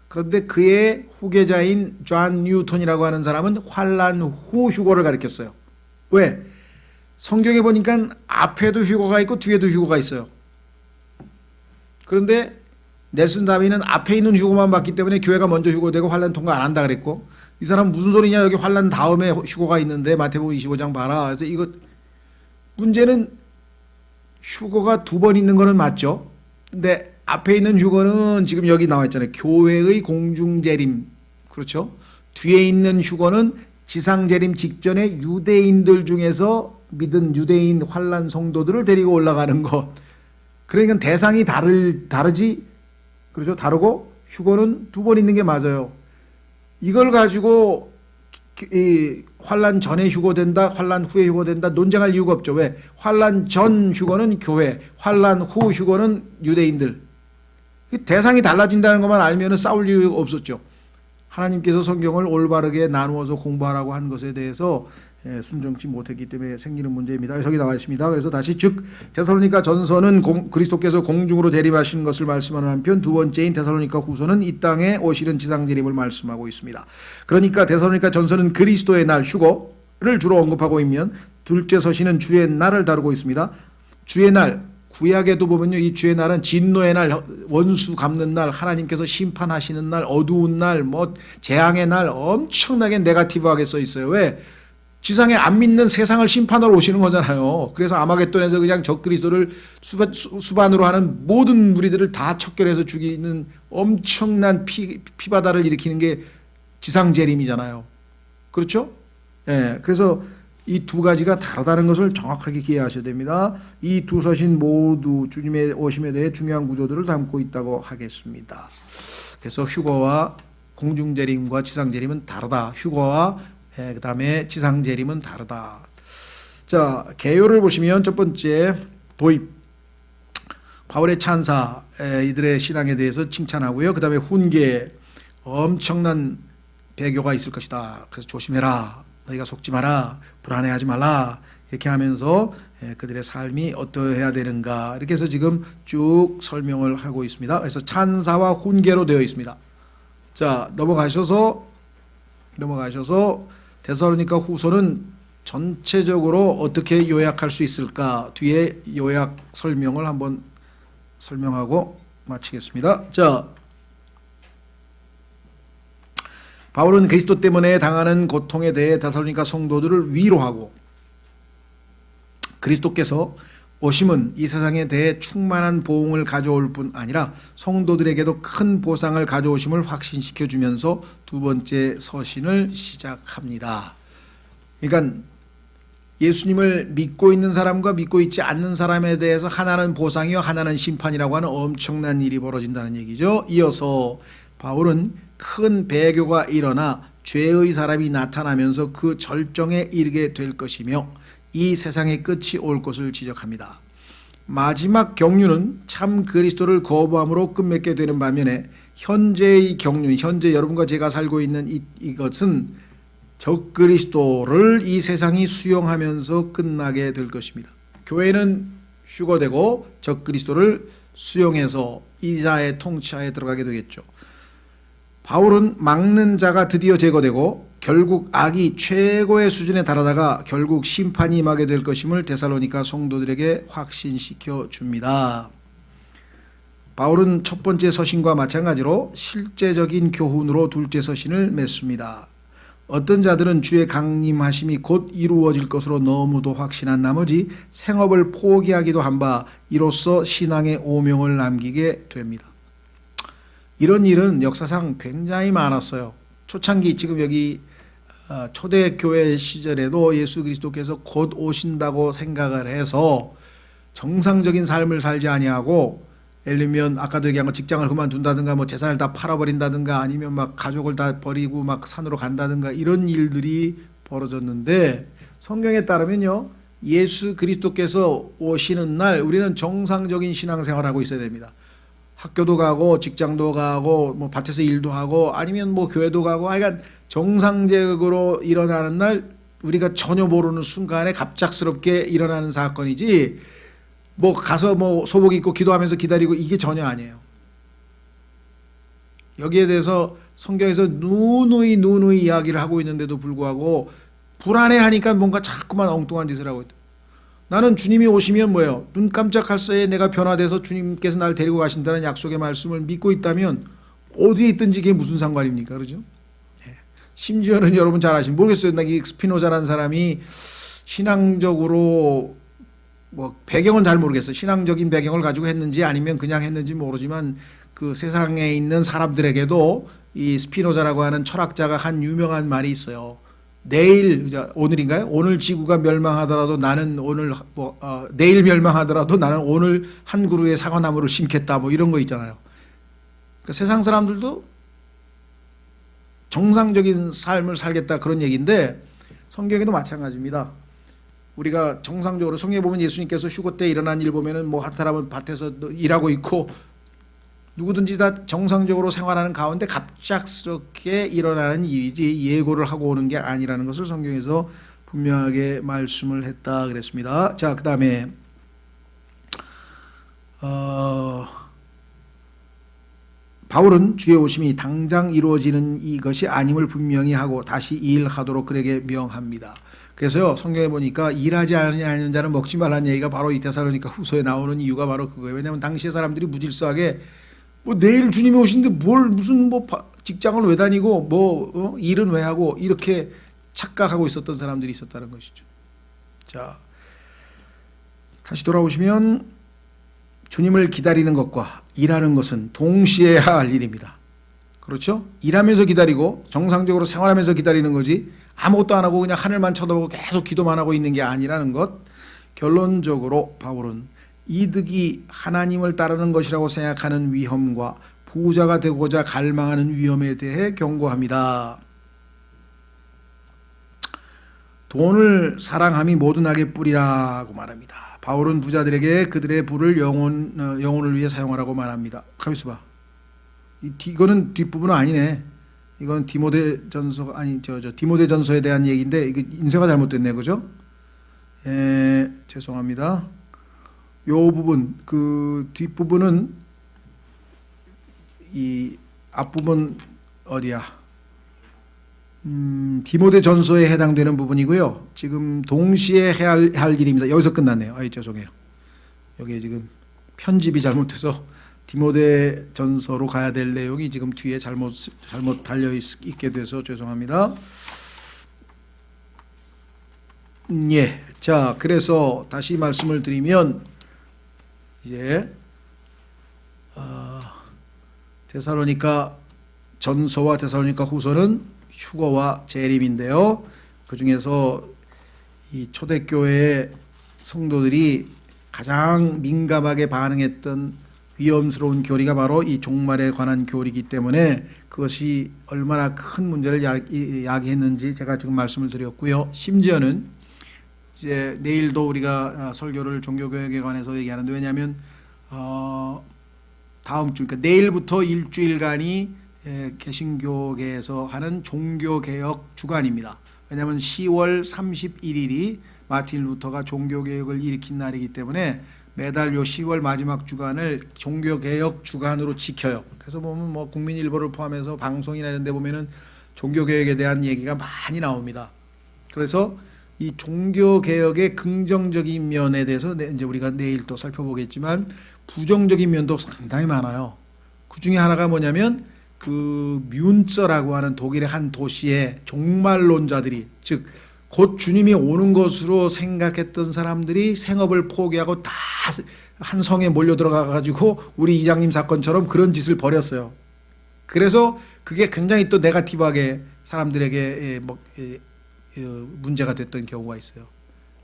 그런데 그의 후계자인 존 뉴턴이라고 하는 사람은 환란 후 휴거를 가리켰어요. 왜? 성경에 보니까 앞에도 휴거가 있고 뒤에도 휴거가 있어요. 그런데 넬슨 다비는 앞에 있는 휴거만 봤기 때문에 교회가 먼저 휴거되고 환란 통과 안 한다 그랬고, 이 사람 무슨 소리냐, 여기 환란 다음에 휴거가 있는데 마태복음 25장 봐라. 그래서 이거 문제는 휴거가 두 번 있는 거는 맞죠. 근데 앞에 있는 휴거는 지금 여기 나와 있잖아요. 교회의 공중재림. 그렇죠? 뒤에 있는 휴거는 지상재림 직전에 유대인들 중에서 믿은 유대인 환란 성도들을 데리고 올라가는 것. 그러니까 대상이 다르지. 그렇죠? 다르고 휴거는 두 번 있는 게 맞아요. 이걸 가지고 이 환란 전에 휴거된다, 환란 후에 휴거된다 논쟁할 이유가 없죠. 왜? 환란 전 휴거는 교회, 환란 후 휴거는 유대인들. 대상이 달라진다는 것만 알면 싸울 이유가 없었죠. 하나님께서 성경을 올바르게 나누어서 공부하라고 한 것에 대해서 순종치 못했기 때문에 생기는 문제입니다. 여기 나와 있습니다. 그래서 다시 즉 데살로니가 전서는 그리스도께서 공중으로 재림하시는 것을 말씀하는 한편 두 번째인 데살로니가 후서는 이 땅에 오시는 지상 재림을 말씀하고 있습니다. 그러니까 데살로니가 전서는 그리스도의 날 휴거를 주로 언급하고 있면 둘째 서신은 주의 날을 다루고 있습니다. 주의 날 구약에도 보면요, 이 주의 날은 진노의 날, 원수 갚는 날, 하나님께서 심판하시는 날, 어두운 날, 뭐 재앙의 날 엄청나게 네거티브하게 써 있어요. 왜? 지상에 안 믿는 세상을 심판하러 오시는 거잖아요. 그래서 아마겟돈에서 그냥 적그리스도를 수반으로 하는 모든 무리들을 다 척결해서 죽이는 엄청난 피바다를 일으키는 게 지상재림이잖아요. 그렇죠? 예, 그래서 이 두 가지가 다르다는 것을 정확하게 이해하셔야 됩니다. 이 두 서신 모두 주님의 오심에 대해 중요한 구조들을 담고 있다고 하겠습니다. 그래서 휴거와 공중재림과 지상재림은 다르다. 휴거와 그 다음에 지상재림은 다르다. 자, 개요를 보시면 첫 번째 도입, 바울의 찬사, 이들의 신앙에 대해서 칭찬하고요. 그 다음에 훈계, 엄청난 배교가 있을 것이다. 그래서 조심해라. 너희가 속지 마라. 불안해하지 말라. 이렇게 하면서 그들의 삶이 어떠해야 되는가 이렇게 해서 지금 쭉 설명을 하고 있습니다. 그래서 찬사와 훈계로 되어 있습니다. 자, 넘어가셔서 데살로니가 후서는 전체적으로 어떻게 요약할 수 있을까 뒤에 요약 설명을 한번 설명하고 마치겠습니다. 자, 바울은 그리스도 때문에 당하는 고통에 대해 데살로니가 성도들을 위로하고 그리스도께서 오심은 이 세상에 대해 충만한 보응을 가져올 뿐 아니라 성도들에게도 큰 보상을 가져오심을 확신시켜 주면서 두 번째 서신을 시작합니다. 그러니까 예수님을 믿고 있는 사람과 믿고 있지 않는 사람에 대해서 하나는 보상이요 하나는 심판이라고 하는 엄청난 일이 벌어진다는 얘기죠. 이어서 바울은 큰 배교가 일어나 죄의 사람이 나타나면서 그 절정에 이르게 될 것이며 이 세상의 끝이 올 것을 지적합니다. 마지막 경륜은 참 그리스도를 거부함으로 끝맺게 되는 반면에 현재의 경륜, 현재 여러분과 제가 살고 있는 이것은 적그리스도를 이 세상이 수용하면서 끝나게 될 것입니다. 교회는 휴거되고 적그리스도를 수용해서 이자의 통치하에 들어가게 되겠죠. 바울은 막는 자가 드디어 제거되고 결국 악이 최고의 수준에 달하다가 결국 심판이 임하게 될 것임을 데살로니가 성도들에게 확신시켜 줍니다. 바울은 첫 번째 서신과 마찬가지로 실제적인 교훈으로 둘째 서신을 맺습니다. 어떤 자들은 주의 강림하심이 곧 이루어질 것으로 너무도 확신한 나머지 생업을 포기하기도 한 바 이로써 신앙의 오명을 남기게 됩니다. 이런 일은 역사상 굉장히 많았어요. 초창기 지금 여기 초대교회 시절에도 예수 그리스도께서 곧 오신다고 생각을 해서 정상적인 삶을 살지 아니하고 예를 들면 아까도 얘기한 거 직장을 그만둔다든가 뭐 재산을 다 팔아버린다든가 아니면 막 가족을 다 버리고 막 산으로 간다든가 이런 일들이 벌어졌는데 성경에 따르면요 예수 그리스도께서 오시는 날 우리는 정상적인 신앙생활을 하고 있어야 됩니다. 학교도 가고 직장도 가고 뭐 밭에서 일도 하고 아니면 뭐 교회도 가고 하여간 정상적으로 일어나는 날 우리가 전혀 모르는 순간에 갑작스럽게 일어나는 사건이지 뭐 가서 뭐 소복 입고 기도하면서 기다리고 이게 전혀 아니에요. 여기에 대해서 성경에서 누누이 이야기를 하고 있는데도 불구하고 불안해하니까 뭔가 자꾸만 엉뚱한 짓을 하고 있다. 나는 주님이 오시면 뭐예요? 눈 깜짝할 새에 내가 변화돼서 주님께서 날 데리고 가신다는 약속의 말씀을 믿고 있다면 어디에 있든지 그게 무슨 상관입니까? 그러죠? 네. 심지어는 여러분 잘 아시면 모르겠어요. 이 스피노자라는 사람이 신앙적으로 뭐 배경은 잘 모르겠어요. 신앙적인 배경을 가지고 했는지 아니면 그냥 했는지 모르지만 그 세상에 있는 사람들에게도 이 스피노자라고 하는 철학자가 한 유명한 말이 있어요. 내일, 오늘인가요? 오늘 지구가 멸망하더라도 나는 오늘 내일 멸망하더라도 나는 오늘 한 그루의 사과나무를 심겠다, 뭐 이런 거 있잖아요. 그러니까 세상 사람들도 정상적인 삶을 살겠다, 그런 얘기인데 성경에도 마찬가지입니다. 우리가 정상적으로 성경에 보면 예수님께서 휴거 때 일어난 일 보면은 뭐 한 사람은 밭에서 일하고 있고 누구든지 다 정상적으로 생활하는 가운데 갑작스럽게 일어나는 일이지 예고를 하고 오는 게 아니라는 것을 성경에서 분명하게 말씀을 했다 그랬습니다. 자, 그 다음에 바울은 주의 오심이 당장 이루어지는 이것이 아님을 분명히 하고 다시 일하도록 그에게 명합니다. 그래서요, 성경에 보니까 일하지 않는 자는 먹지 말라는 얘기가 바로 이 데살로니가 후서에 나오는 이유가 바로 그거예요. 왜냐하면 당시의 사람들이 무질서하게 뭐 내일 주님이 오신데 뭘 무슨 뭐 직장을 왜 다니고 뭐 일은 왜 하고 이렇게 착각하고 있었던 사람들이 있었다는 것이죠. 자, 다시 돌아오시면 주님을 기다리는 것과 일하는 것은 동시에 해야 할 일입니다. 그렇죠? 일하면서 기다리고 정상적으로 생활하면서 기다리는 거지 아무것도 안 하고 그냥 하늘만 쳐다보고 계속 기도만 하고 있는 게 아니라는 것. 결론적으로 바울은 이득이 하나님을 따르는 것이라고 생각하는 위험과 부자가 되고자 갈망하는 위험에 대해 경고합니다. 돈을 사랑함이 모든 악의 뿌리라고 말합니다. 바울은 부자들에게 그들의 부를 영혼을 위해 사용하라고 말합니다. 가만히 있어봐. 이거는 뒷부분은 아니네. 이건 디모데전서 아니 디모데전서에 대한 얘기인데 이거 인쇄가 잘못됐네, 그죠? 죄송합니다. 요 부분, 그 뒷부분은 이 앞부분 어디야? 디모데전서에 해당되는 부분이고요. 지금 동시에 해야 할 일입니다. 여기서 끝났네요. 죄송해요. 여기에 지금 편집이 잘못돼서 디모데전서로 가야 될 내용이 지금 뒤에 잘못 달려 있게 돼서 죄송합니다. 예. 자, 그래서 다시 말씀을 드리면 이제 데살로니가 전서와 데살로니가 후서는 휴거와 재림인데요. 그 중에서 이 초대교회의 성도들이 가장 민감하게 반응했던 위험스러운 교리가 바로 이 종말에 관한 교리이기 때문에 그것이 얼마나 큰 문제를 야기했는지 제가 지금 말씀을 드렸고요. 심지어는 이제 내일도 우리가 설교를 종교개혁에 관해서 얘기하는데, 왜냐하면 다음 주, 그러니까 내일부터 일주일간이 개신교계에서 하는 종교개혁 주간입니다. 왜냐하면 10월 31일이 마틴 루터가 종교개혁을 일으킨 날이기 때문에 매달 요 10월 마지막 주간을 종교개혁 주간으로 지켜요. 그래서 보면 뭐 국민일보를 포함해서 방송이나 이런 데 보면은 종교개혁에 대한 얘기가 많이 나옵니다. 그래서 이 종교개혁의 긍정적인 면에 대해서 이제 우리가 내일 또 살펴보겠지만 부정적인 면도 상당히 많아요. 그 중에 하나가 뭐냐면 그 뮌서라고 하는 독일의 한 도시의 종말론자들이, 즉 곧 주님이 오는 것으로 생각했던 사람들이 생업을 포기하고 다 한 성에 몰려 들어가 가지고 우리 이장님 사건처럼 그런 짓을 벌였어요. 그래서 그게 굉장히 또 네거티브하게 사람들에게 문제가 됐던 경우가 있어요.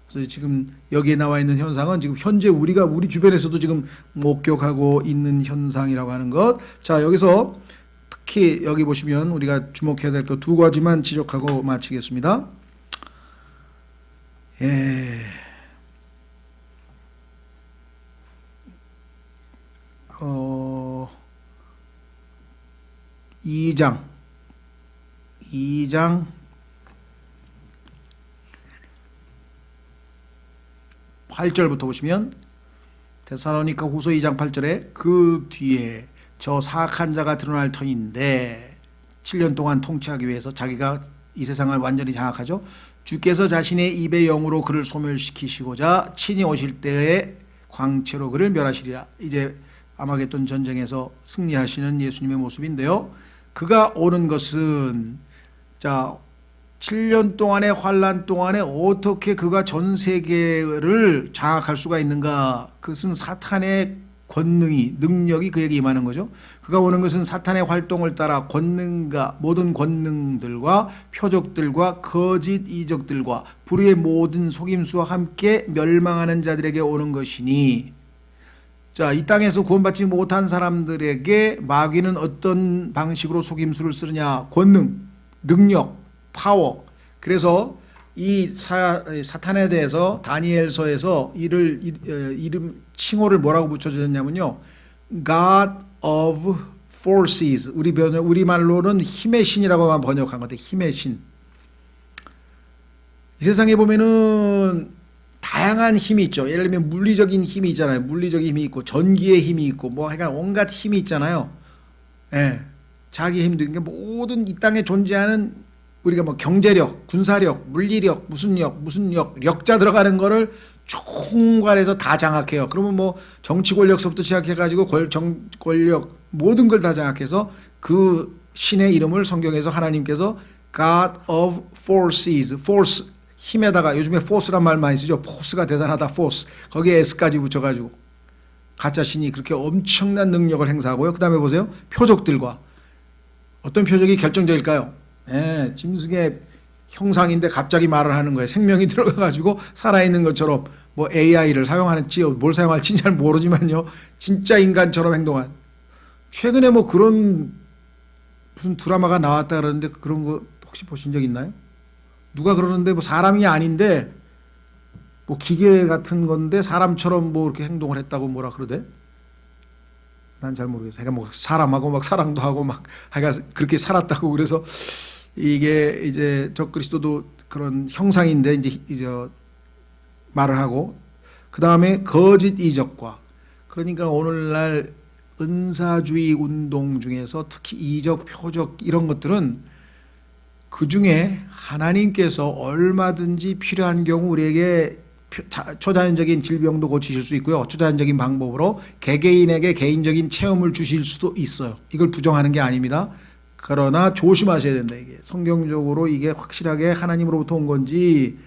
그래서 지금 여기에 나와 있는 현상은 지금 현재 우리 주변에서도 지금 목격하고 있는 현상이라고 하는 것. 자, 여기서 특히 여기 보시면 우리가 주목해야 될 것 두 가지만 지적하고 마치겠습니다. 예. 2장 8절부터 보시면 데살로니가 후서 2장 8절에 그 뒤에 저 사악한 자가 드러날 터인데 7년 동안 통치하기 위해서 자기가 이 세상을 완전히 장악하죠. 주께서 자신의 입의 영으로 그를 소멸시키시고자 친히 오실 때에 광채로 그를 멸하시리라. 이제 아마겟돈 전쟁에서 승리하시는 예수님의 모습인데요. 그가 오는 것은 자 7년 동안의 환란 동안에 어떻게 그가 전 세계를 장악할 수가 있는가? 그것은 사탄의 권능이 능력이 그에게 임하는 거죠. 그가 오는 것은 사탄의 활동을 따라 권능과 모든 권능들과 표적들과 거짓 이적들과 불의의 모든 속임수와 함께 멸망하는 자들에게 오는 것이니, 자, 이 땅에서 구원받지 못한 사람들에게 마귀는 어떤 방식으로 속임수를 쓰느냐? 권능, 능력, 파워. 그래서 이 사탄에 대해서 다니엘서에서 이름 칭호를 뭐라고 붙여줬냐면요, God of Forces. 우리말로는 힘의 신이라고만 번역한 건데, 힘의 신. 이 세상에 보면은 다양한 힘이 있죠. 예를 들면 물리적인 힘이 있잖아요. 물리적인 힘이 있고 전기의 힘이 있고 뭐 하여간 온갖 힘이 있잖아요. 예. 자기 힘도. 그러니까 모든 이 땅에 존재하는 우리가 뭐 경제력, 군사력, 물리력, 무슨 력, 역자 들어가는 거를 총괄해서 다 장악해요. 그러면 뭐 정치 권력서부터 시작해가지고 권력 모든 걸 다 장악해서 그 신의 이름을 성경에서 하나님께서 God of Forces, Force, 힘에다가 요즘에 force란 말 많이 쓰죠. force가 대단하다, force. 거기에 s까지 붙여가지고 가짜 신이 그렇게 엄청난 능력을 행사하고요. 그 다음에 보세요. 표적들과 어떤 표적이 결정적일까요? 예, 짐승의 형상인데 갑자기 말을 하는 거예요. 생명이 들어가가지고 살아있는 것처럼 뭐 AI를 사용하는지 뭘 사용할지 잘 모르지만요. 진짜 인간처럼 행동한. 최근에 뭐 그런 무슨 드라마가 나왔다 그러는데 그런 거 혹시 보신 적 있나요? 누가 그러는데 뭐 사람이 아닌데 뭐 기계 같은 건데 사람처럼 뭐 이렇게 행동을 했다고 뭐라 그러대? 난 잘 모르겠어. 그러니까 뭐 사람하고 막 사랑도 하고 막 하여간 그렇게 살았다고. 그래서 이게 이제 적그리스도도 그런 형상인데 이제 말을 하고, 그 다음에 거짓 이적과, 그러니까 오늘날 은사주의 운동 중에서 특히 이적, 표적 이런 것들은 그 중에 하나님께서 얼마든지 필요한 경우 우리에게 초자연적인 질병도 고치실 수 있고요. 초자연적인 방법으로 개개인에게 개인적인 체험을 주실 수도 있어요. 이걸 부정하는 게 아닙니다. 그러나 조심하셔야 된다. 이게 성경적으로 이게 확실하게 하나님으로부터 온 건지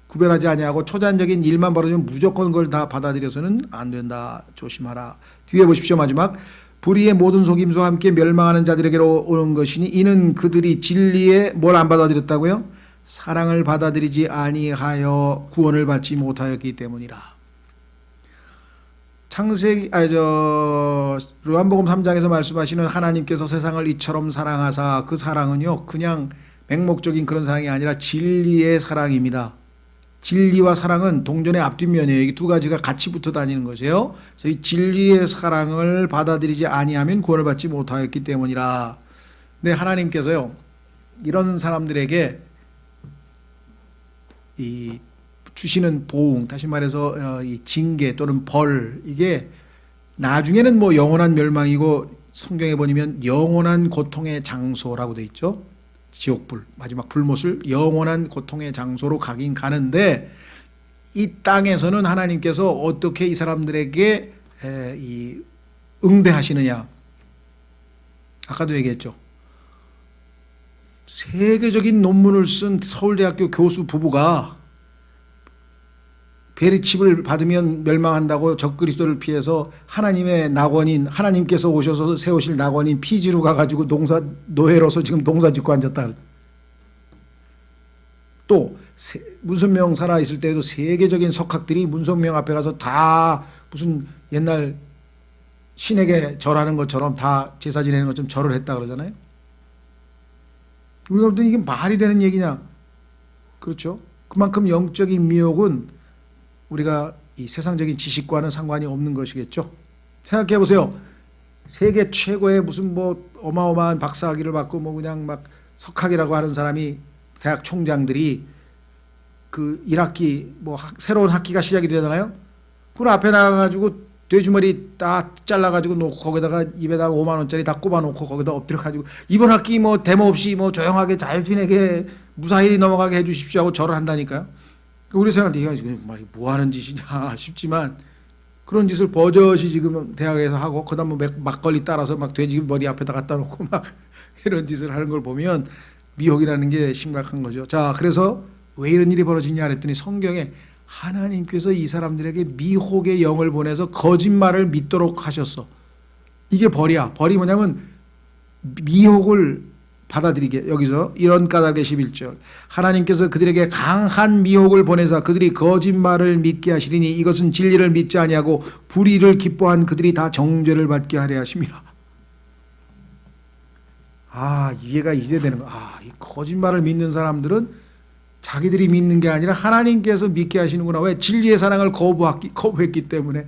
구별하지 아니하고 초자연적인 일만 벌어지면 무조건 그걸 다 받아들여서는 안 된다. 조심하라. 뒤에 보십시오. 마지막. 불의의 모든 속임수와 함께 멸망하는 자들에게로 오는 것이니 이는 그들이 진리에 뭘 안 받아들였다고요? 사랑을 받아들이지 아니하여 구원을 받지 못하였기 때문이라. 요한복음 3장에서 말씀하시는 하나님께서 세상을 이처럼 사랑하사, 그 사랑은요 그냥 맹목적인 그런 사랑이 아니라 진리의 사랑입니다. 진리와 사랑은 동전의 앞뒷면이에요. 이 두 가지가 같이 붙어 다니는 것이에요. 그래서 이 진리의 사랑을 받아들이지 아니하면 구원을 받지 못하였기 때문이라. 근데 하나님께서요 이런 사람들에게 이 주시는 보응, 다시 말해서 이 징계 또는 벌, 이게 나중에는 뭐 영원한 멸망이고 성경에 보면 영원한 고통의 장소라고 돼 있죠. 지옥불, 마지막 불못을 영원한 고통의 장소로 가긴 가는데, 이 땅에서는 하나님께서 어떻게 이 사람들에게 이 응대하시느냐. 아까도 얘기했죠. 세계적인 논문을 쓴 서울대학교 교수 부부가 베리칩을 받으면 멸망한다고 적그리스도를 피해서 하나님의 낙원인, 하나님께서 오셔서 세우실 낙원인 피지로 가가지고 노예로서 지금 농사 짓고 앉았다. 또 문선명 살아있을 때에도 세계적인 석학들이 문선명 앞에 가서 다 무슨 옛날 신에게 절하는 것처럼 다 제사 지내는 것처럼 절을 했다 그러잖아요. 우리가 볼 때 이게 말이 되는 얘기냐? 그렇죠. 그만큼 영적인 미혹은 우리가 이 세상적인 지식과는 상관이 없는 것이겠죠. 생각해 보세요. 세계 최고의 무슨 뭐 어마어마한 박사학위를 받고 뭐 그냥 막 석학이라고 하는 사람이, 대학 총장들이 그 1학기 뭐 새로운 학기가 시작이 되잖아요. 그걸 앞에 나가가지고 돼지머리 딱 잘라가지고 놓고 거기다가 입에다가 5만 원짜리 다 꼽아놓고 거기다 엎드려가지고 이번 학기 뭐 데모 없이 뭐 조용하게 잘 지내게 무사히 넘어가게 해주십시오 하고 절을 한다니까요. 우리 생각에 이게 뭐 하는 짓이냐 싶지만, 그런 짓을 버젓이 지금 대학에서 하고, 그다음 뭐 막걸리 따라서 막 돼지 머리 앞에다 갖다 놓고 막 이런 짓을 하는 걸 보면 미혹이라는 게 심각한 거죠. 자, 그래서 왜 이런 일이 벌어지냐 그랬더니 성경에 하나님께서 이 사람들에게 미혹의 영을 보내서 거짓말을 믿도록 하셨어. 이게 벌이야. 벌이 뭐냐면 미혹을 받아들이게. 여기서 이런 까닭의 11절 하나님께서 그들에게 강한 미혹을 보내사 그들이 거짓말을 믿게 하시리니 이것은 진리를 믿지 아니하고 불의를 기뻐한 그들이 다 정죄를 받게 하려 하심이라. 이해가 이제 되는 거야. 이 거짓말을 믿는 사람들은 자기들이 믿는 게 아니라 하나님께서 믿게 하시는구나. 왜? 진리의 사랑을 거부했기 때문에.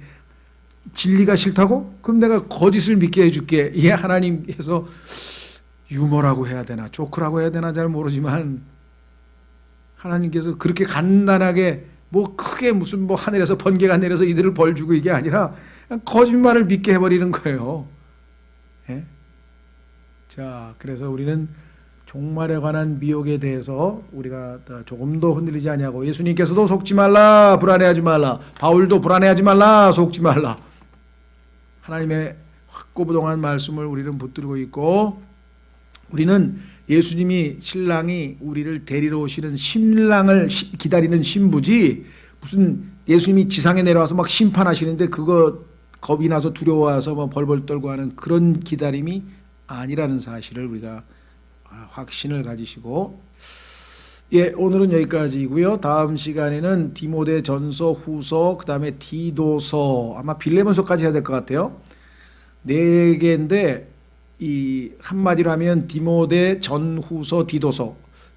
진리가 싫다고? 그럼 내가 거짓을 믿게 해줄게. 이게 하나님께서 유머라고 해야 되나 조크라고 해야 되나 잘 모르지만 하나님께서 그렇게 간단하게 뭐 크게 무슨 뭐 하늘에서 번개가 내려서 이들을 벌 주고 이게 아니라 그냥 거짓말을 믿게 해버리는 거예요. 예? 자, 그래서 우리는 종말에 관한 미혹에 대해서 우리가 조금도 흔들리지 아니하고 예수님께서도 속지 말라, 불안해하지 말라, 바울도 불안해하지 말라, 속지 말라. 하나님의 확고부동한 말씀을 우리는 붙들고 있고 우리는 예수님이 신랑이 우리를 데리러 오시는 신랑을 기다리는 신부지 무슨 예수님이 지상에 내려와서 막 심판하시는데 그거 겁이 나서 두려워서 뭐 벌벌 떨고 하는 그런 기다림이 아니라는 사실을 우리가 확신을 가지시고 오늘은 여기까지고요. 다음 시간에는 디모데 전서, 후서, 그 다음에 디도서, 아마 빌레몬서까지 해야 될 것 같아요. 4개인데 이 한마디로 하면 디모데, 전후서, 디도서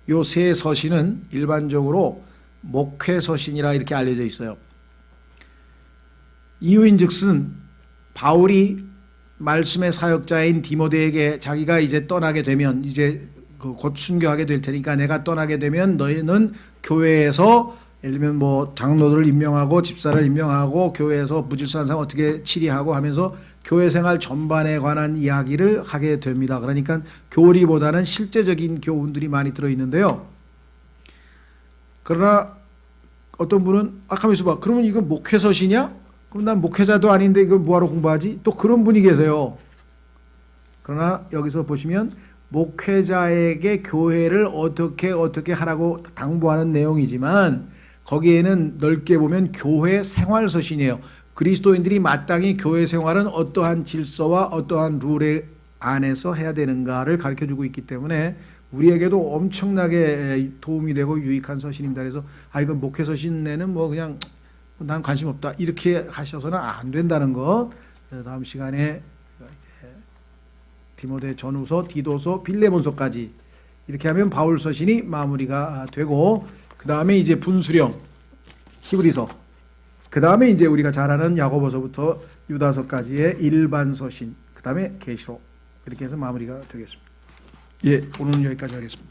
요 세 서신은 일반적으로 목회 서신이라 이렇게 알려져 있어요. 이유인즉슨 바울이 말씀의 사역자인 디모데에게 자기가 이제 떠나게 되면 이제 곧 순교하게 될 테니까 내가 떠나게 되면 너희는 교회에서 예를 들면 뭐 장로들을 임명하고 집사를 임명하고 교회에서 무질서한 사람 어떻게 치리하고 하면서 교회 생활 전반에 관한 이야기를 하게 됩니다. 그러니까 교리보다는 실제적인 교훈들이 많이 들어있는데요. 그러나 어떤 분은 가만히 있어봐. 그러면 이거 목회서신이야? 그럼 난 목회자도 아닌데 이걸 뭐하러 공부하지? 또 그런 분이 계세요. 그러나 여기서 보시면 목회자에게 교회를 어떻게 하라고 당부하는 내용이지만 거기에는 넓게 보면 교회 생활서신이에요. 그리스도인들이 마땅히 교회 생활은 어떠한 질서와 어떠한 룰에 안에서 해야 되는가를 가르쳐주고 있기 때문에 우리에게도 엄청나게 도움이 되고 유익한 서신입니다. 그래서 이건 목회서신에는 뭐 그냥 난 관심 없다 이렇게 하셔서는 안 된다는 것. 다음 시간에 디모데 전후서, 디도서, 빌레몬서까지 이렇게 하면 바울 서신이 마무리가 되고 그 다음에 이제 분수령 히브리서, 그 다음에 이제 우리가 잘 아는 야고보서부터 유다서까지의 일반 서신, 그 다음에 계시록 이렇게 해서 마무리가 되겠습니다. 오늘은 여기까지 하겠습니다.